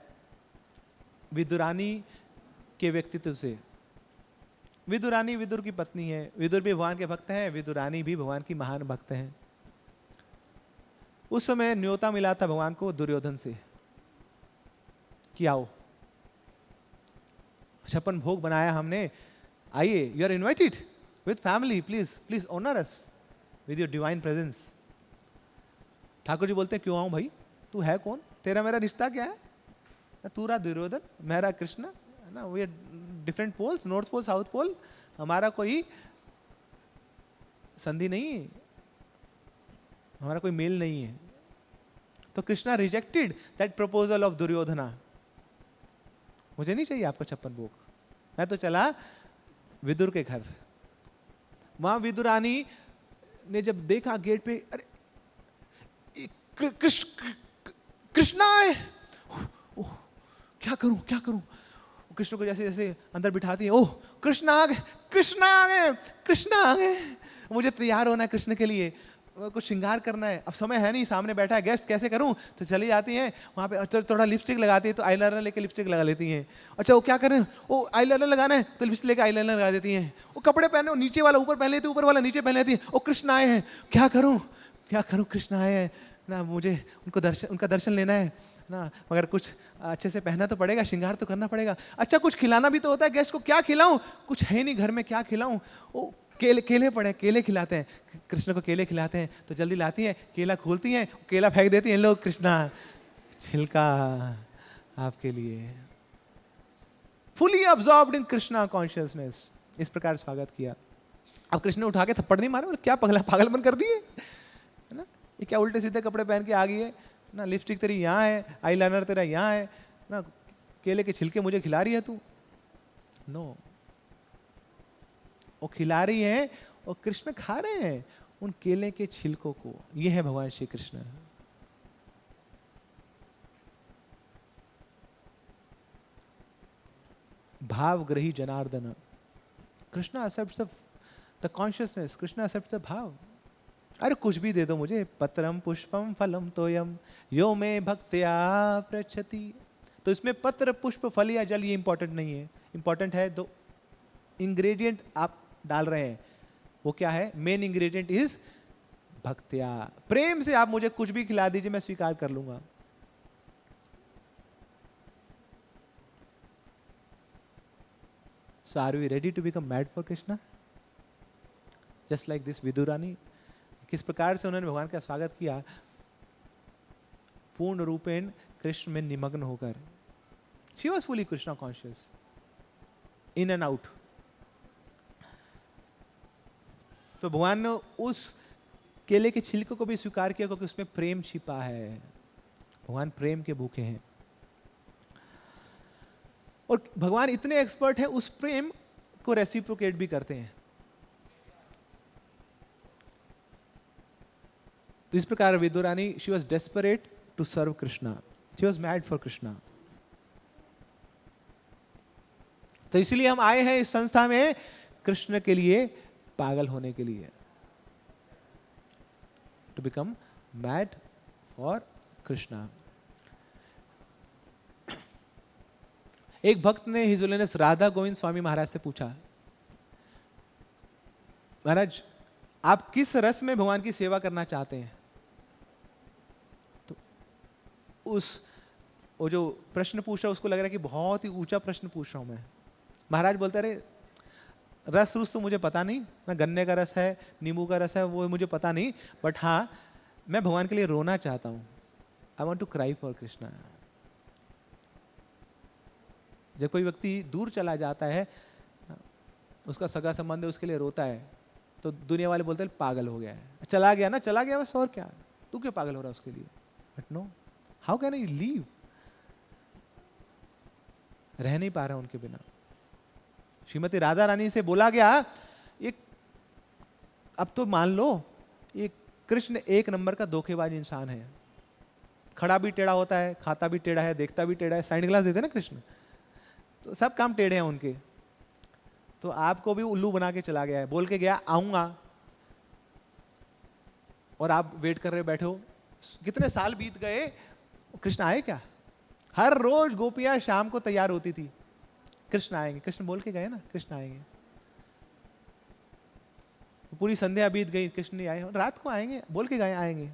विदुरानी के व्यक्तित्व से। विदुरानी विदुर की पत्नी है, विदुर भी भगवान के भक्त हैं, विदुरानी भी भगवान की महान भक्त हैं। उस समय न्योता मिला था भगवान को दुर्योधन से कि आओ 56 भोग बनाया हमने, आइए, you are invited with family, please please honour us with your divine presence. Thakur ji बोलते हैं क्यों आऊं भाई, तू है कौन, तेरा मेरा रिश्ता क्या है? तू रहा दुर्योधन, मैं रहा कृष्ण, है ना, we are different poles, north pole south pole, हमारा कोई संधि नहीं, हमारा कोई मेल नहीं है। तो Krishna rejected that proposal of Duryodhana. मुझे नहीं चाहिए आपका 56 भोग, मैं तो चला विदुर के घर। वहां विदुरानी ने जब देखा गेट पे, अरे कृष्णा आए, क्या करूं क्या करूं। कृष्ण को जैसे जैसे अंदर बिठाती है, ओह कृष्ण आ गए, कृष्ण आ गए, कृष्ण आ गए। मुझे तैयार होना है कृष्ण के लिए, कुछ श्रृंगार करना है, अब समय है नहीं, सामने बैठा है गेस्ट, कैसे करूं। तो चली जाती हैं वहाँ पे, थोड़ा लिपस्टिक लगाती है तो आईलाइनर लेके लिपस्टिक लगा लेती हैं। अच्छा वो क्या कर रहे हैं, वो आईलाइनर लगाना है तो लिपस्टिक लेके आईलाइनर लगा देती हैं। वो कपड़े पहने, वो नीचे वाला ऊपर पहन लेती है, ऊपर वाला नीचे पहन लेती है। वो कृष्ण आए हैं, क्या करूं क्या करूं, कृष्ण आए हैं ना, मुझे उनका दर्शन लेना है, ना, मगर कुछ अच्छे से पहनना तो पड़ेगा, श्रृंगार तो करना पड़ेगा। अच्छा कुछ खिलाना भी तो होता है गेस्ट को, क्या खिलाऊं, कुछ है नहीं घर में, क्या खिलाऊं, वो केले केले पड़े, केले खिलाते हैं, कृष्ण को केले खिलाते हैं, तो जल्दी लाती हैं, केला खोलती हैं, केला फेंक देती हैं, लोग कृष्णा छिलका आपके लिए। फुली अब्सॉर्ब्ड इन कृष्णा कॉन्शियसनेस, इस प्रकार स्वागत किया। अब कृष्ण ने उठा के थप्पड़ नहीं मारा, बोले क्या पगला पागलपन कर दिए, है ना, ये क्या उल्टे सीधे कपड़े पहन के आ गई है ना, लिपस्टिक तेरी यहाँ है, आईलाइनर तेरा यहाँ है ना, केले के छिलके मुझे खिला रही है तू। नो, वो खिला रही है और कृष्ण खा रहे हैं उन केले के छिलकों को। ये है भगवान श्री कृष्ण। भावग्रही Janardan, Krishna accepts the consciousness, Krishna accepts the भाव। अरे कुछ भी दे दो मुझे, पत्रम पुष्पम फलम तोयम यो में भक्त्या पृच्छति। तो इसमें पत्र पुष्प फल या जल ये इंपॉर्टेंट नहीं है, इंपॉर्टेंट है दो इंग्रेडिएंट आप डाल रहे हैं, वो क्या है, मेन इंग्रेडिएंट इज भक्त्या। प्रेम से आप मुझे कुछ भी खिला दीजिए, मैं स्वीकार कर लूंगा। So are we ready to become mad for Krishna? Just like this Vidurani, किस प्रकार से उन्होंने भगवान का स्वागत किया, पूर्ण रूपेण कृष्ण में निमग्न होकर। She was fully Krishna conscious, in and out. तो भगवान ने उस केले के छिलके को भी स्वीकार किया क्योंकि उसमें प्रेम छिपा है। भगवान प्रेम के भूखे हैं और भगवान इतने एक्सपर्ट हैं, उस प्रेम को रेसिप्रोकेट भी करते हैं। तो इस प्रकार Vidurani, she was desperate to serve Krishna, she was mad for Krishna. तो इसलिए हम आए हैं इस संस्था में कृष्ण के लिए पागल होने के लिए, to become mad for Krishna. एक भक्त ने हिज होलिनेस राधा गोविंद स्वामी महाराज से पूछा, महाराज आप किस रस में भगवान की सेवा करना चाहते हैं? तो वो जो प्रश्न पूछ रहा है उसको लग रहा है कि बहुत ही ऊंचा प्रश्न पूछ रहा हूं मैं। महाराज बोलते रहे, रस तो मुझे पता नहीं ना, गन्ने का रस है, नींबू का रस है, वो मुझे पता नहीं, बट हाँ मैं भगवान के लिए रोना चाहता हूं। I want to cry for Krishna. जब कोई व्यक्ति दूर चला जाता है, उसका सगा संबंध है, उसके लिए रोता है, तो दुनिया वाले बोलते हैं पागल हो गया है, चला गया ना, चला गया बस, और क्या, तू क्यों पागल हो रहा है उसके लिए? But no, how can I live, रह नहीं पा रहा उनके बिना। श्रीमती राधा रानी से बोला गया, एक अब तो मान लो ये कृष्ण एक नंबर का धोखेबाज इंसान है, खड़ा भी टेढ़ा होता है, खाता भी टेढ़ा है, देखता भी टेढ़ा है, साइड ग्लास देते ना कृष्ण, तो सब काम टेढ़े हैं उनके। तो आपको भी उल्लू बना के चला गया है, बोल के गया आऊंगा, और आप वेट कर रहे बैठे हो। कितने साल बीत गए, कृष्ण आए क्या? हर रोज गोपियां शाम को तैयार होती थी, कृष्ण आएंगे, कृष्ण बोल के गए ना कृष्ण आएंगे। पूरी संध्या बीत गई, कृष्ण नहीं आए, रात को आएंगे बोल के गए आएंगे,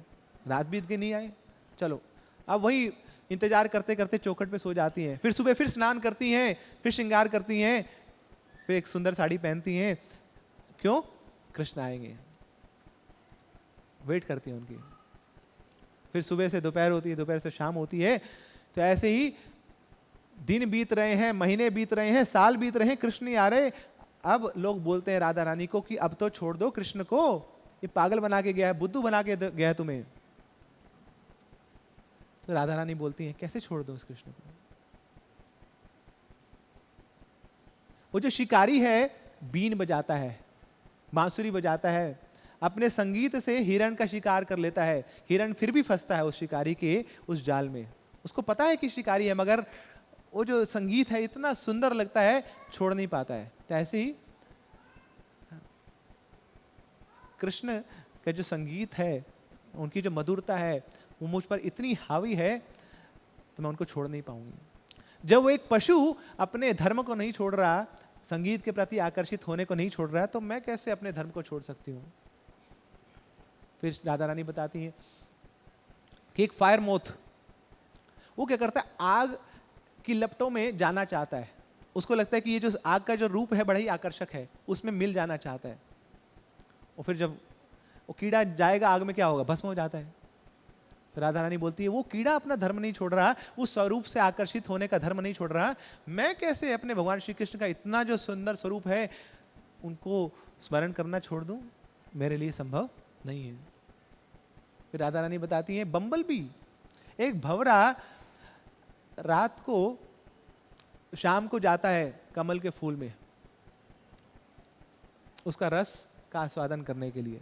रात बीत गई नहीं आए, चलो अब वही इंतजार करते करते चौखट पे सो जाती हैं। फिर सुबह फिर स्नान करती हैं, फिर श्रृंगार करती हैं, फिर एक सुंदर साड़ी पहनती हैं, क्यों? कृष्ण आएंगे, वेट करती हैं उनकी। फिर सुबह से दोपहर होती है, दोपहर से शाम होती है, तो ऐसे ही दिन बीत रहे हैं, महीने बीत रहे हैं, साल बीत रहे हैं, कृष्ण नहीं आ रहे। अब लोग बोलते हैं राधा रानी को कि अब तो छोड़ दो कृष्ण को, ये पागल बना के गया है, बुद्धू बना के गया है तुम्हें। तो राधा रानी बोलती हैं कैसे छोड़ दो उस कृष्ण को? वो जो शिकारी है बीन बजाता है, बांसुरी बजाता है, अपने संगीत से हिरण का शिकार कर लेता है, हिरण फिर भी फंसता है उस शिकारी के उस जाल में। उसको पता है कि शिकारी है, मगर वो जो संगीत है इतना सुंदर लगता है, छोड़ नहीं पाता है। तो ऐसे ही कृष्ण का जो संगीत है, उनकी जो मधुरता है, वो मुझ पर इतनी हावी है तो मैं उनको छोड़ नहीं पाऊंगी। जब वो एक पशु अपने धर्म को नहीं छोड़ रहा, संगीत के प्रति आकर्षित होने को नहीं छोड़ रहा, तो मैं कैसे अपने धर्म को छोड़ सकती हूँ? फिर राधा रानी बताती है कि एक फायर मोथ, वो क्या करता है, आग की लपटों में जाना चाहता है। उसको लगता है कि ये जो आग का जो रूप है बड़ा ही आकर्षक है, उसमें मिल जाना चाहता है। और फिर जब वो कीड़ा जाएगा आग में, क्या होगा, भस्म हो जाता है। तो राधा रानी बोलती है वो कीड़ा अपना धर्म नहीं छोड़ रहा, उस स्वरूप से आकर्षित होने का धर्म नहीं छोड़ रहा, मैं कैसे अपने भगवान श्री कृष्ण का इतना जो सुंदर स्वरूप है उनको स्मरण करना छोड़ दूं, मेरे लिए संभव नहीं है। फिर राधा रानी बताती है बम्बल बी, एक भंवरा रात को शाम को जाता है कमल के फूल में उसका रस का आस्वादन करने के लिए।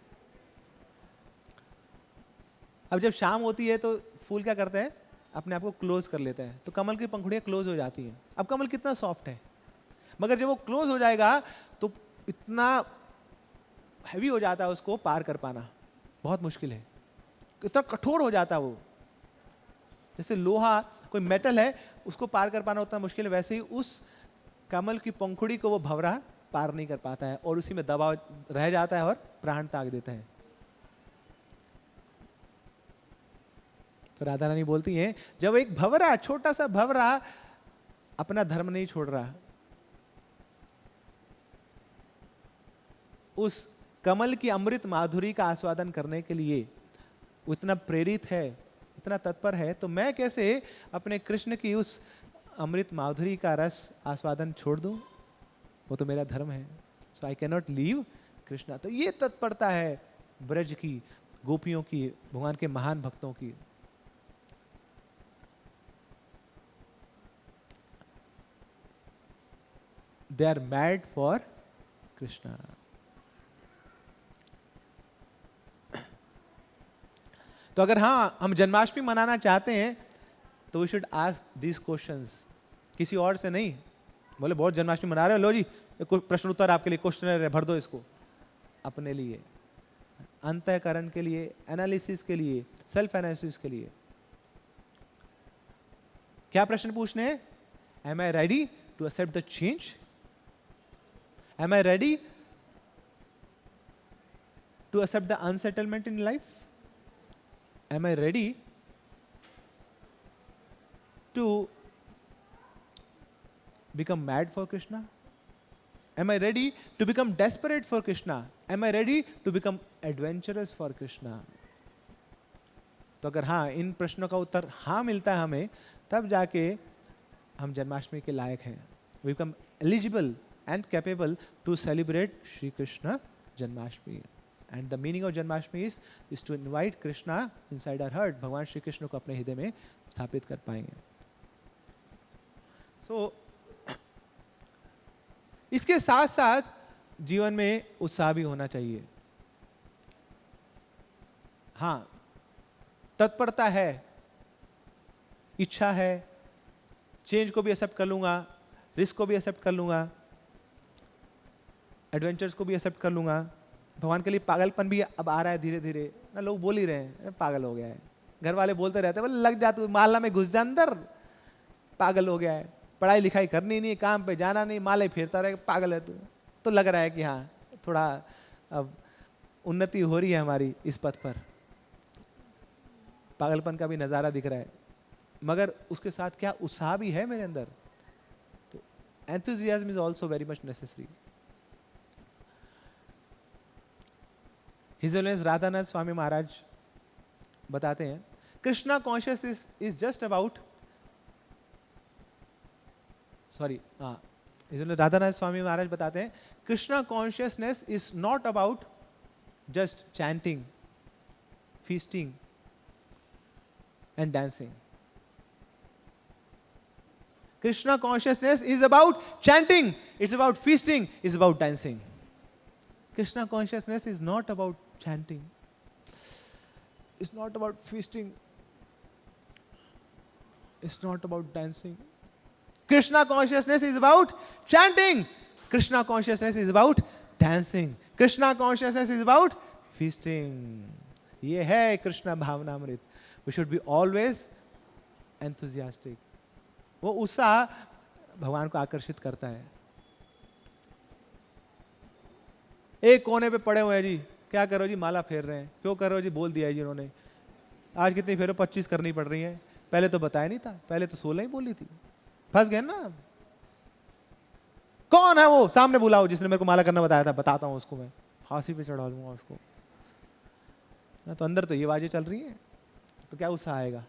अब जब शाम होती है तो फूल क्या करते हैं, अपने आप को क्लोज कर लेते हैं, तो कमल की पंखुड़ियां क्लोज हो जाती हैं। अब कमल कितना सॉफ्ट है, मगर जब वो क्लोज हो जाएगा तो इतना हैवी हो जाता है, उसको पार कर पाना बहुत मुश्किल है, इतना कठोर हो जाता है वो। जैसे लोहा कोई मेटल है, उसको पार कर पाना उतना मुश्किल है, वैसे ही उस कमल की पंखुड़ी को वो भंवरा पार नहीं कर पाता है और उसी में दबा रह जाता है और प्राण त्याग देता है। तो राधा रानी बोलती हैं जब एक भंवरा, छोटा सा भंवरा अपना धर्म नहीं छोड़ रहा, उस कमल की अमृत माधुरी का आस्वादन करने के लिए वो इतना प्रेरित है, इतना तत्पर है, तो मैं कैसे अपने कृष्ण की उस अमृत माधुरी का रस आस्वादन छोड़ दूं, वो तो मेरा धर्म है। So I can not leave Krishna. तो ये तत्परता है ब्रज की, गोपियों की, भगवान के महान भक्तों की। They are mad for Krishna. तो अगर हाँ हम जन्माष्टमी मनाना चाहते हैं तो we should ask this questions, किसी और से नहीं। बोले बहुत जन्माष्टमी मना रहे हो, लो जी प्रश्न उत्तर आपके लिए, क्वेश्चनर भर दो इसको। अपने लिए, अंतःकरण के लिए, एनालिसिस के लिए, सेल्फ एनालिसिस के लिए क्या प्रश्न पूछने हैं? Am I ready to accept the change? Am I ready to accept the unsettlement in life? Am I ready to become mad for Krishna? Am I ready to become desperate for Krishna? Am I ready to become adventurous for Krishna? तो अगर हाँ इन प्रश्नों का उत्तर हाँ मिलता है हमें, तब जाके हम जन्माष्टमी के लायक हैं। We become eligible and capable to celebrate Shri Krishna Janmashtami. And the meaning of Janmashtami is to invite Krishna inside our heart. भगवान श्री कृष्ण को अपने हृदय में स्थापित कर पाएंगे। So, इसके साथ साथ जीवन में उत्साह भी होना चाहिए। हाँ, तत्परता है, इच्छा है, चेंज को भी एक्सेप्ट कर लूंगा, रिस्क को भी एक्सेप्ट कर लूंगा, एडवेंचर्स को भी एक्सेप्ट कर लूंगा। भगवान के लिए पागलपन भी अब आ रहा है धीरे धीरे ना, लोग बोल ही रहे हैं पागल हो गया है, घर वाले बोलते रहते हैं बोले लग जा तू माला में घुस जा अंदर, पागल हो गया है, पढ़ाई लिखाई करनी नहीं, काम पे जाना नहीं, माला ही फेरता रहे, पागल है तू। तो लग रहा है कि हाँ थोड़ा अब उन्नति हो रही है हमारी इस पथ पर, पागलपन का भी नजारा दिख रहा है, मगर उसके साथ क्या उत्साह भी है मेरे अंदर। तो enthusiasm is also very much necessary. His holiness Radhanath Swami Maharaj बताते हैं Krishna consciousness is just about, sorry हाँ, राधानाथ स्वामी महाराज बताते हैं Krishna consciousness is not about just chanting, feasting and dancing. Krishna consciousness is about chanting, it's about feasting, it's about dancing. Krishna consciousness is not about chanting, it's not about feasting, it's not about dancing. Krishna consciousness is about chanting, Krishna consciousness is about dancing, Krishna consciousness is about feasting. ये है Krishna भावनामृत। We should be always enthusiastic. वो उत्साह भगवान को आकर्षित करता है। एक कोने पे पड़े हुए हैं जी, क्या करो जी, माला फेर रहे हैं, क्यों करो जी, बोल दिया है जी उन्होंने, आज कितनी फेरो 25 करनी पड़ रही है, पहले तो बताया नहीं था, पहले तो 16 ही बोली थी। फंस गए ना। कौन है वो, सामने बुलाओ जिसने मेरे को माला करना बताया था, बताता हूं उसको, मैं फांसी पे चढ़ा दूंगा उसको। तो अंदर तो ये बातें चल रही है, तो क्या उत्साह आएगा?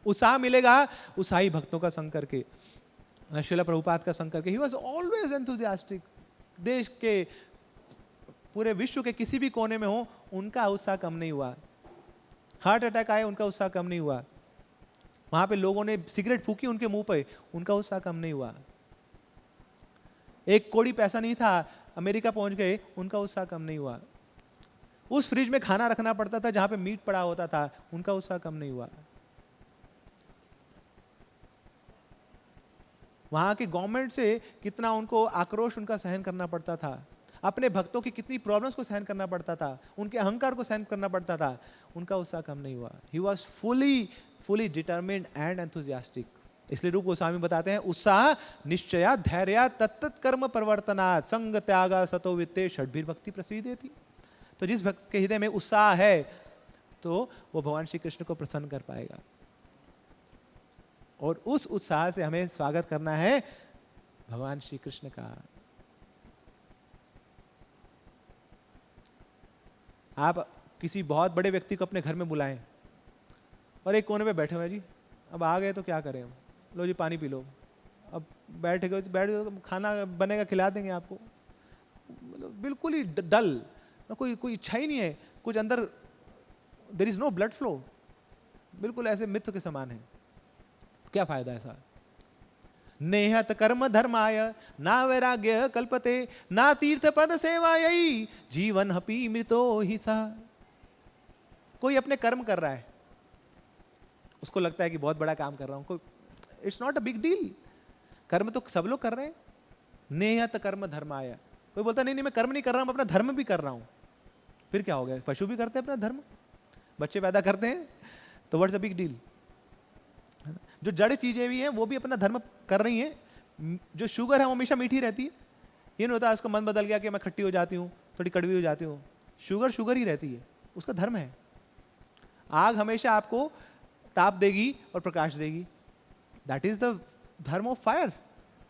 उत्साह मिलेगा उत्साही भक्तों का संग करके, श्रील प्रभुपाद का संग करके। He was always enthusiastic. देश के, पूरे विश्व के किसी भी कोने में हो, उनका उत्साह कम नहीं हुआ। हार्ट अटैक आए, उनका उत्साह कम नहीं हुआ। वहां पे लोगों ने सिगरेट फूकी उनके मुंह पे, उनका उत्साह कम नहीं हुआ। एक कोड़ी पैसा नहीं था, अमेरिका पहुंच गए, उनका उत्साह कम नहीं हुआ। उस फ्रिज में खाना रखना पड़ता था जहां पे मीट पड़ा होता था, उनका उत्साह कम नहीं हुआ। वहां के गवर्नमेंट से कितना उनको आक्रोश उनका सहन करना पड़ता था, अपने भक्तों की कितनी प्रॉब्लम्स को सहन करना पड़ता था, उनके अहंकार को सहन करना पड़ता था, उनका उत्साह कम नहीं हुआ। He was fully determined and enthusiastic. इसलिए रूप गोस्वामी बताते हैं, उत्साह निश्चया धैर्य तत्त कर्म प्रवर्तनात् संग त्यागा सतो वित्ते षड्भिर भक्ति प्रसीदेति। तो जिस भक्त के हृदय में उत्साह है, तो वो भगवान श्री कृष्ण को प्रसन्न कर पाएगा। और उस उत्साह से हमें स्वागत करना है भगवान श्री कृष्ण का। आप किसी बहुत बड़े व्यक्ति को अपने घर में बुलाएं और एक कोने पे बैठे हुए, जी अब आ गए तो क्या करें, लो जी पानी पी लो, अब बैठ गए खाना बनेगा खिला देंगे आपको। बिल्कुल ही डल, कोई इच्छा ही नहीं है, कुछ अंदर there is no blood flow, बिल्कुल ऐसे मित्र के समान है। क्या फायदा ऐसा? नेहत कर्म धर्माय ना वैराग्य कल्पते ना तीर्थ पद सेवायै जीवन हपि मृतो ही सा। कोई अपने कर्म कर रहा है, उसको लगता है कि बहुत बड़ा काम कर रहा हूं, कोई, it's not a big deal. कर्म तो सब लोग कर रहे हैं। नेहत कर्म धर्माय, कोई बोलता नहीं मैं कर्म नहीं कर रहा हूं, मैं अपना धर्म भी कर रहा हूं। फिर क्या हो गया? पशु भी करते हैं अपना धर्म, बच्चे पैदा करते हैं, तो व्हाट्स अ बिग डील? जो जड़ चीजें भी हैं वो भी अपना धर्म कर रही हैं। जो शुगर है वो हमेशा मीठी रहती है, ये नहीं होता उसका मन बदल गया कि मैं खट्टी हो जाती हूँ, थोड़ी कड़वी हो जाती हूँ। शुगर शुगर ही रहती है, उसका धर्म है। आग हमेशा आपको ताप देगी और प्रकाश देगी। That is the dharma of fire,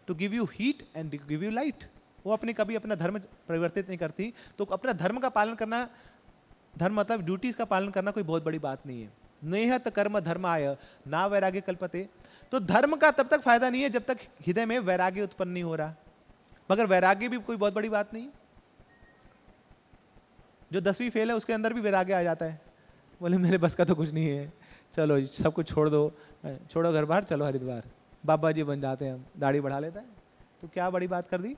to give you heat and give you light. वो अपने कभी अपना धर्म परिवर्तित नहीं करती। तो अपना धर्म का पालन करना, धर्म मतलब ड्यूटीज का पालन करना कोई बहुत बड़ी बात नहीं है। नेहत कर्म धर्माय ना वैराग्य कल्पते। तो धर्म का तब तक फायदा नहीं है जब तक हृदय में वैराग्य उत्पन्न नहीं हो रहा। मगर वैराग्य भी कोई बहुत बड़ी बात नहीं। जो 10वीं फेल है उसके अंदर भी वैराग्य आ जाता है, बोले मेरे बस का तो कुछ नहीं है, चलो सब कुछ छोड़ दो, छोड़ो घर बार, चलो हरिद्वार, बाबा जी बन जाते हैं हम, दाढ़ी बढ़ा लेता है। तो क्या बड़ी बात कर दी?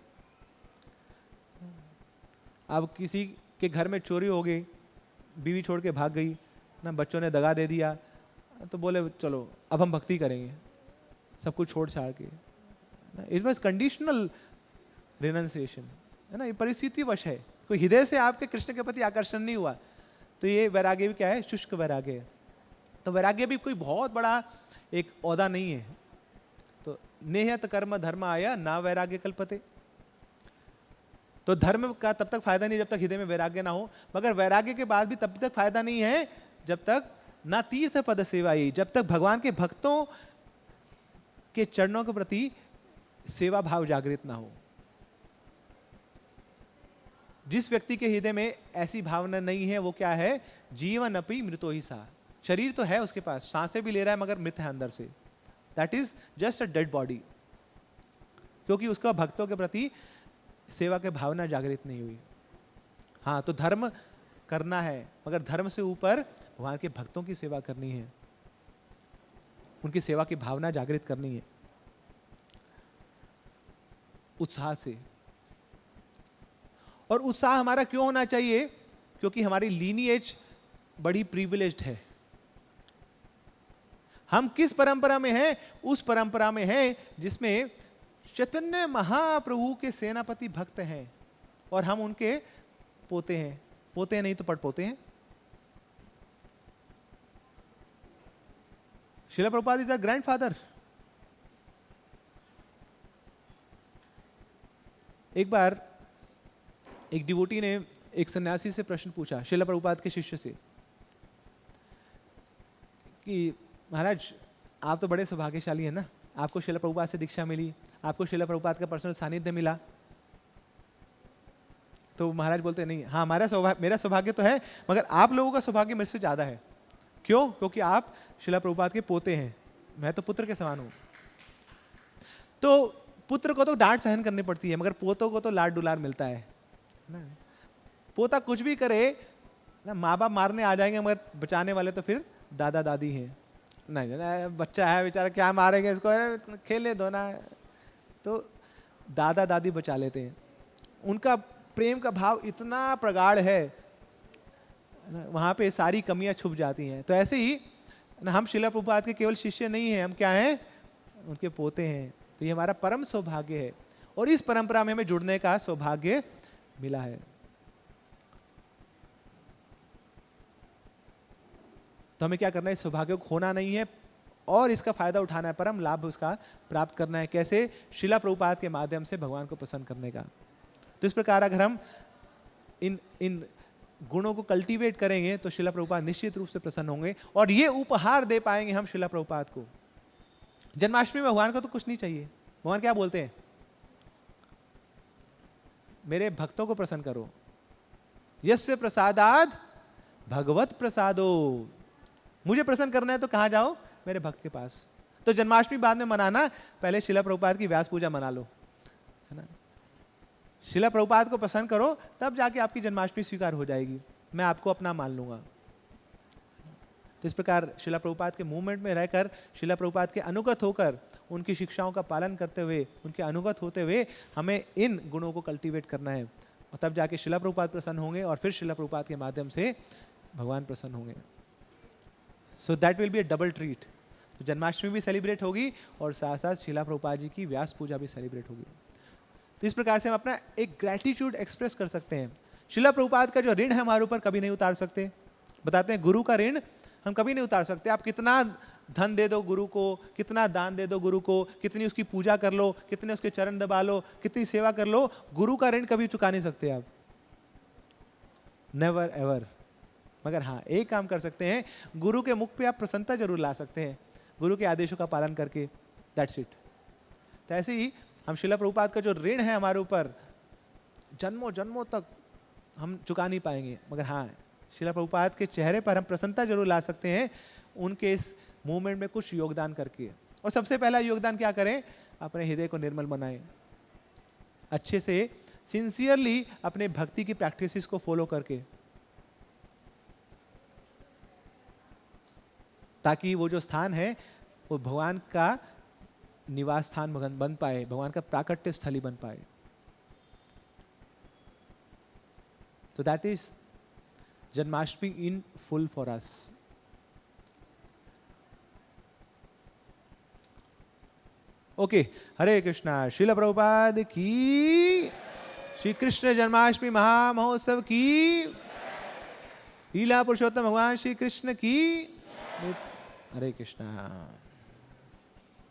अब किसी के घर में चोरी हो गई, बीवी छोड़ के भाग गई ना, बच्चों ने दगा दे दिया, तो बोले चलो अब हम भक्ति करेंगे, सब कुछ छोड़ छाड़ के। इट वॉज कंडीशनल रिनंसिएशन, है ना, ये परिस्थिति वश है। कोई हृदय से आपके कृष्ण के प्रति आकर्षण नहीं हुआ, तो ये वैराग्य भी क्या है? शुष्क वैराग्य है। तो वैराग्य भी कोई बहुत बड़ा एक औदा नहीं है। तो नेहत कर्म धर्म आया ना वैराग्य कल्पते। तो धर्म का तब तक फायदा नहीं जब तक हृदय में वैराग्य ना हो। मगर वैराग्य के बाद भी तब तक फायदा नहीं है जब तक ना तीर्थ पद सेवाई, जब तक भगवान के भक्तों के चरणों के प्रति सेवा भाव जागृत ना हो। जिस व्यक्ति के हृदय में ऐसी भावना नहीं है वो क्या है? जीवन अपि मृतो ही सा। शरीर तो है उसके पास, सांसें भी ले रहा है मगर मृत है अंदर से। That is just a dead body, क्योंकि उसका भक्तों के प्रति सेवा के भावना जागृत नहीं हुई। हाँ, तो धर्म करना है, मगर धर्म से ऊपर भगवान के भक्तों की सेवा करनी है, उनकी सेवा की भावना जागृत करनी है उत्साह से। और उत्साह हमारा क्यों होना चाहिए? क्योंकि हमारी लीनिएज बड़ी प्रिविलेज्ड है। हम किस परंपरा में हैं? उस परंपरा में हैं जिसमें चैतन्य महाप्रभु के सेनापति भक्त हैं और हम उनके पोते हैं। पोते नहीं तो पड़पोते हैं। Srila Prabhupada is a grandfather. एक बार एक डिवोटी ने एक सन्यासी से प्रश्न पूछा, श्रील प्रभुपाद के शिष्य से, कि महाराज आप तो बड़े सौभाग्यशाली हैं ना, आपको शिला प्रभुपाद से दीक्षा मिली, आपको शिला प्रभुपाद का पर्सनल सानिध्य मिला। तो महाराज बोलते नहीं, हाँ मेरा सौभाग्य तो है, मगर आप लोगों का सौभाग्य मेरे से ज्यादा है। क्यों? क्योंकि आप शिला प्रभुपाद के पोते हैं, मैं तो पुत्र के समान हूं। तो पुत्र को तो डांट सहन करनी पड़ती है, मगर पोतों को तो लाड दुलार मिलता है ना। पोता कुछ भी करे ना, माँ बाप मारने आ जाएंगे, मगर बचाने वाले तो फिर दादा दादी हैं। नहीं, बच्चा है बेचारा, क्या मारेंगे इसको, खेलने दो ना। तो दादा दादी बचा लेते हैं। उनका प्रेम का भाव इतना प्रगाढ़ है, वहां पे सारी कमियां छुप जाती हैं। तो ऐसे ही हम शिला प्रभुपाद के केवल शिष्य नहीं हैं, हम क्या हैं? उनके पोते हैं। तो ये हमारा परम सौभाग्य है, और इस परंपरा में हमें जुड़ने का सौभाग्य मिला है। तो हमें क्या करना है? इस सौभाग्य को खोना नहीं है और इसका फायदा उठाना है, परम लाभ उसका प्राप्त करना है। कैसे? शिला प्रभुपाद के माध्यम से भगवान को प्रसन्न करने का। तो इस प्रकार अगर हम इन गुणों को कल्टीवेट करेंगे तो शिला प्रभुपाद निश्चित रूप से प्रसन्न होंगे, और ये उपहार दे पाएंगे हम शिला प्रभुपाद को। जन्माष्टमी में भगवान को तो कुछ नहीं चाहिए। भगवान क्या बोलते हैं? मेरे भक्तों को प्रसन्न करो। यस्य प्रसादाद भगवत प्रसादो। मुझे प्रसन्न करना है तो कहां जाओ? मेरे भक्त के पास। तो जन्माष्टमी बाद में मनाना, पहले शिला प्रभुपाद की व्यास पूजा मना लो, है ना। शिला प्रभुपाद को प्रसन्न करो, तब जाके आपकी जन्माष्टमी स्वीकार हो जाएगी, मैं आपको अपना मान लूंगा। तो इस प्रकार शिला प्रभुपाद के मूवमेंट में रहकर, शिला प्रभुपाद के अनुगत होकर, उनकी शिक्षाओं का पालन करते हुए, उनके अनुगत होते हुए हमें इन गुणों को कल्टीवेट करना है, और तब जाके शिला प्रभुपाद प्रसन्न होंगे, और फिर शिला प्रभुपाद के माध्यम से भगवान प्रसन्न होंगे। So that will be a double treat. तो जन्माष्टमी भी सेलिब्रेट होगी और साथ साथ शिला प्रभुपाद जी की व्यास पूजा भी सेलिब्रेट होगी। तो इस प्रकार से हम अपना एक ग्रैटिट्यूड एक्सप्रेस कर सकते हैं। शिला प्रभुपाद का जो ऋण है हमारे ऊपर कभी नहीं उतार सकते। बताते हैं गुरु का ऋण हम कभी नहीं उतार सकते। आप कितना धन दे दो गुरु को, कितना दान दे दो गुरु को, कितनी उसकी पूजा कर लो, कितने उसके चरण दबा लो, कितनी सेवा कर लो, गुरु का ऋण कभी चुका नहीं सकते आप, नेवर एवर। मगर हाँ, एक काम कर सकते हैं, गुरु के मुख पे आप प्रसन्नता जरूर ला सकते हैं, गुरु के आदेशों का पालन करके। That's it. तो ऐसे ही हम शिला प्रभुपाद का जो ऋण है हमारे ऊपर, जन्मों जन्मों तक हम चुका नहीं पाएंगे, मगर हाँ, शिला प्रभुपाद के चेहरे पर हम प्रसन्नता जरूर ला सकते हैं, उनके इस मूवमेंट में कुछ योगदान करके। और सबसे पहला योगदान क्या करें? अपने हृदय को निर्मल बनाएं, अच्छे से सिंसियरली अपने भक्ति की प्रैक्टिसेस को फॉलो करके, ताकि वो जो स्थान है वो भगवान का निवास स्थान बन पाए, भगवान का प्राकट्य स्थली बन पाए। So that is Janmashtami in full for us. Okay, Hare Krishna. Srila Prabhupada की, श्री कृष्ण जन्माष्टमी महामहोत्सव की, लीला पुरुषोत्तम भगवान श्री कृष्ण की। हरे कृष्णा।